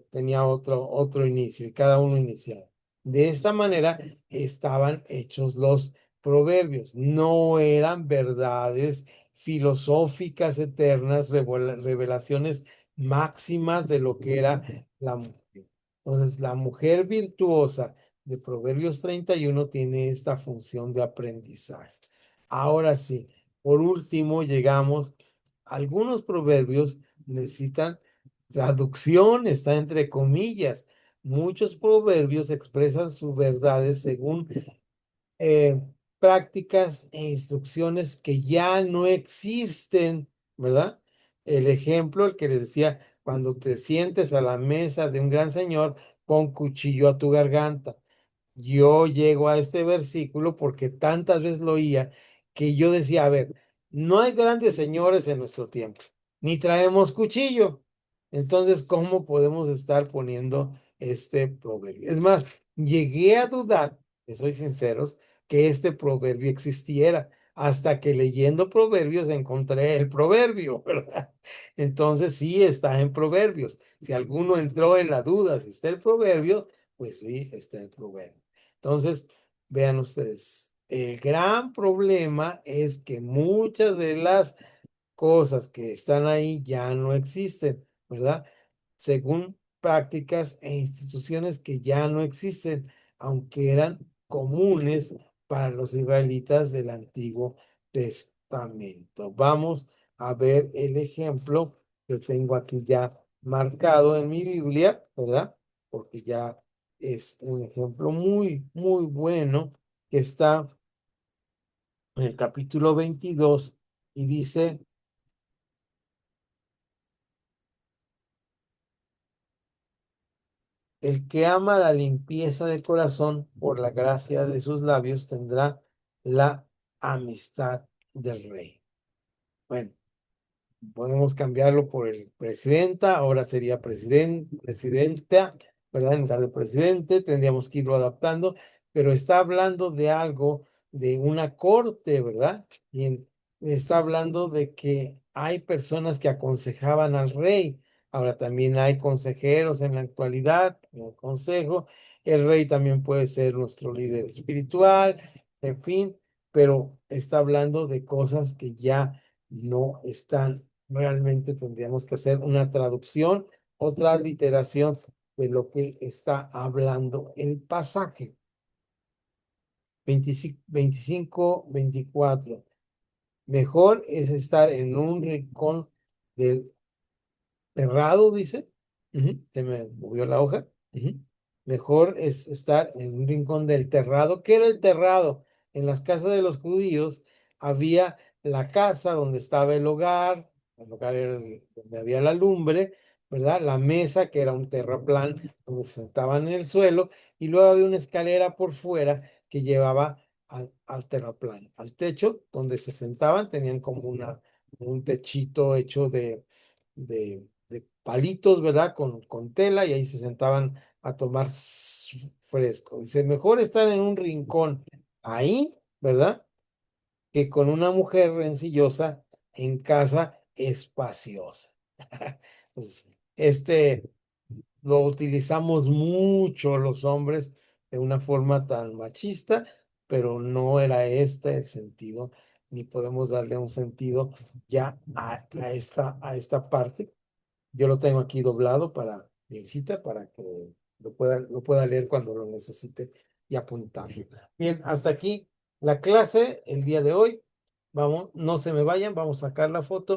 tenía otro inicio y cada uno iniciaba. De esta manera estaban hechos los proverbios. No eran verdades filosóficas eternas, revelaciones máximas de lo que era la mujer. Entonces, la mujer virtuosa de Proverbios 31 tiene esta función de aprendizaje. Ahora sí, por último, llegamos, algunos proverbios necesitan traducción, está entre comillas. Muchos proverbios expresan sus verdades según prácticas e instrucciones que ya no existen, ¿verdad? El ejemplo, el que les decía, cuando te sientes a la mesa de un gran señor, pon cuchillo a tu garganta. Yo llego a este versículo porque tantas veces lo oía que yo decía, a ver, no hay grandes señores en nuestro tiempo, ni traemos cuchillo. Entonces, ¿cómo podemos estar poniendo este proverbio? Es más, llegué a dudar, que soy sinceros, que este proverbio existiera, hasta que leyendo proverbios encontré el proverbio, ¿verdad? Entonces sí está en proverbios. Si alguno entró en la duda si está el proverbio, pues sí está el proverbio. Entonces, vean ustedes, el gran problema es que muchas de las cosas que están ahí ya no existen, ¿verdad? Según prácticas e instituciones que ya no existen, aunque eran comunes para los israelitas del Antiguo Testamento. Vamos a ver el ejemplo que tengo aquí ya marcado en mi Biblia, ¿verdad? Porque ya es un ejemplo muy, muy bueno que está en el capítulo 22 y dice: el que ama la limpieza de corazón por la gracia de sus labios tendrá la amistad del rey. Bueno, podemos cambiarlo por el presidenta, ahora sería presidenta, ¿verdad? En lugar de presidente, tendríamos que irlo adaptando, pero está hablando de algo, de una corte, ¿verdad? Y está hablando de que hay personas que aconsejaban al rey. Ahora también hay consejeros en la actualidad, en el consejo. El rey también puede ser nuestro líder espiritual, en fin, pero está hablando de cosas que ya no están. Realmente tendríamos que hacer una traducción o transliteración de lo que está hablando el pasaje. 25, 24. Mejor es estar en un rincón del terrado, dice. Se me movió la hoja. Mejor es estar en un rincón del terrado. ¿Qué era el terrado? En las casas de los judíos había la casa donde estaba el hogar era donde había la lumbre, ¿verdad? La mesa, que era un terraplán, donde se sentaban en el suelo, y luego había una escalera por fuera que llevaba al terraplán, al techo, donde se sentaban, tenían como un techito hecho de palitos, ¿verdad? Con tela, y ahí se sentaban a tomar fresco. Dice, mejor estar en un rincón ahí, ¿verdad? Que con una mujer rencillosa en casa espaciosa. Entonces, lo utilizamos mucho los hombres de una forma tan machista, pero no era este el sentido, ni podemos darle un sentido ya a esta parte. Yo lo tengo aquí doblado para mi hijita, para que lo pueda leer cuando lo necesite y apuntar. Bien, hasta aquí la clase el día de hoy. Vamos, no se me vayan, vamos a sacar la foto.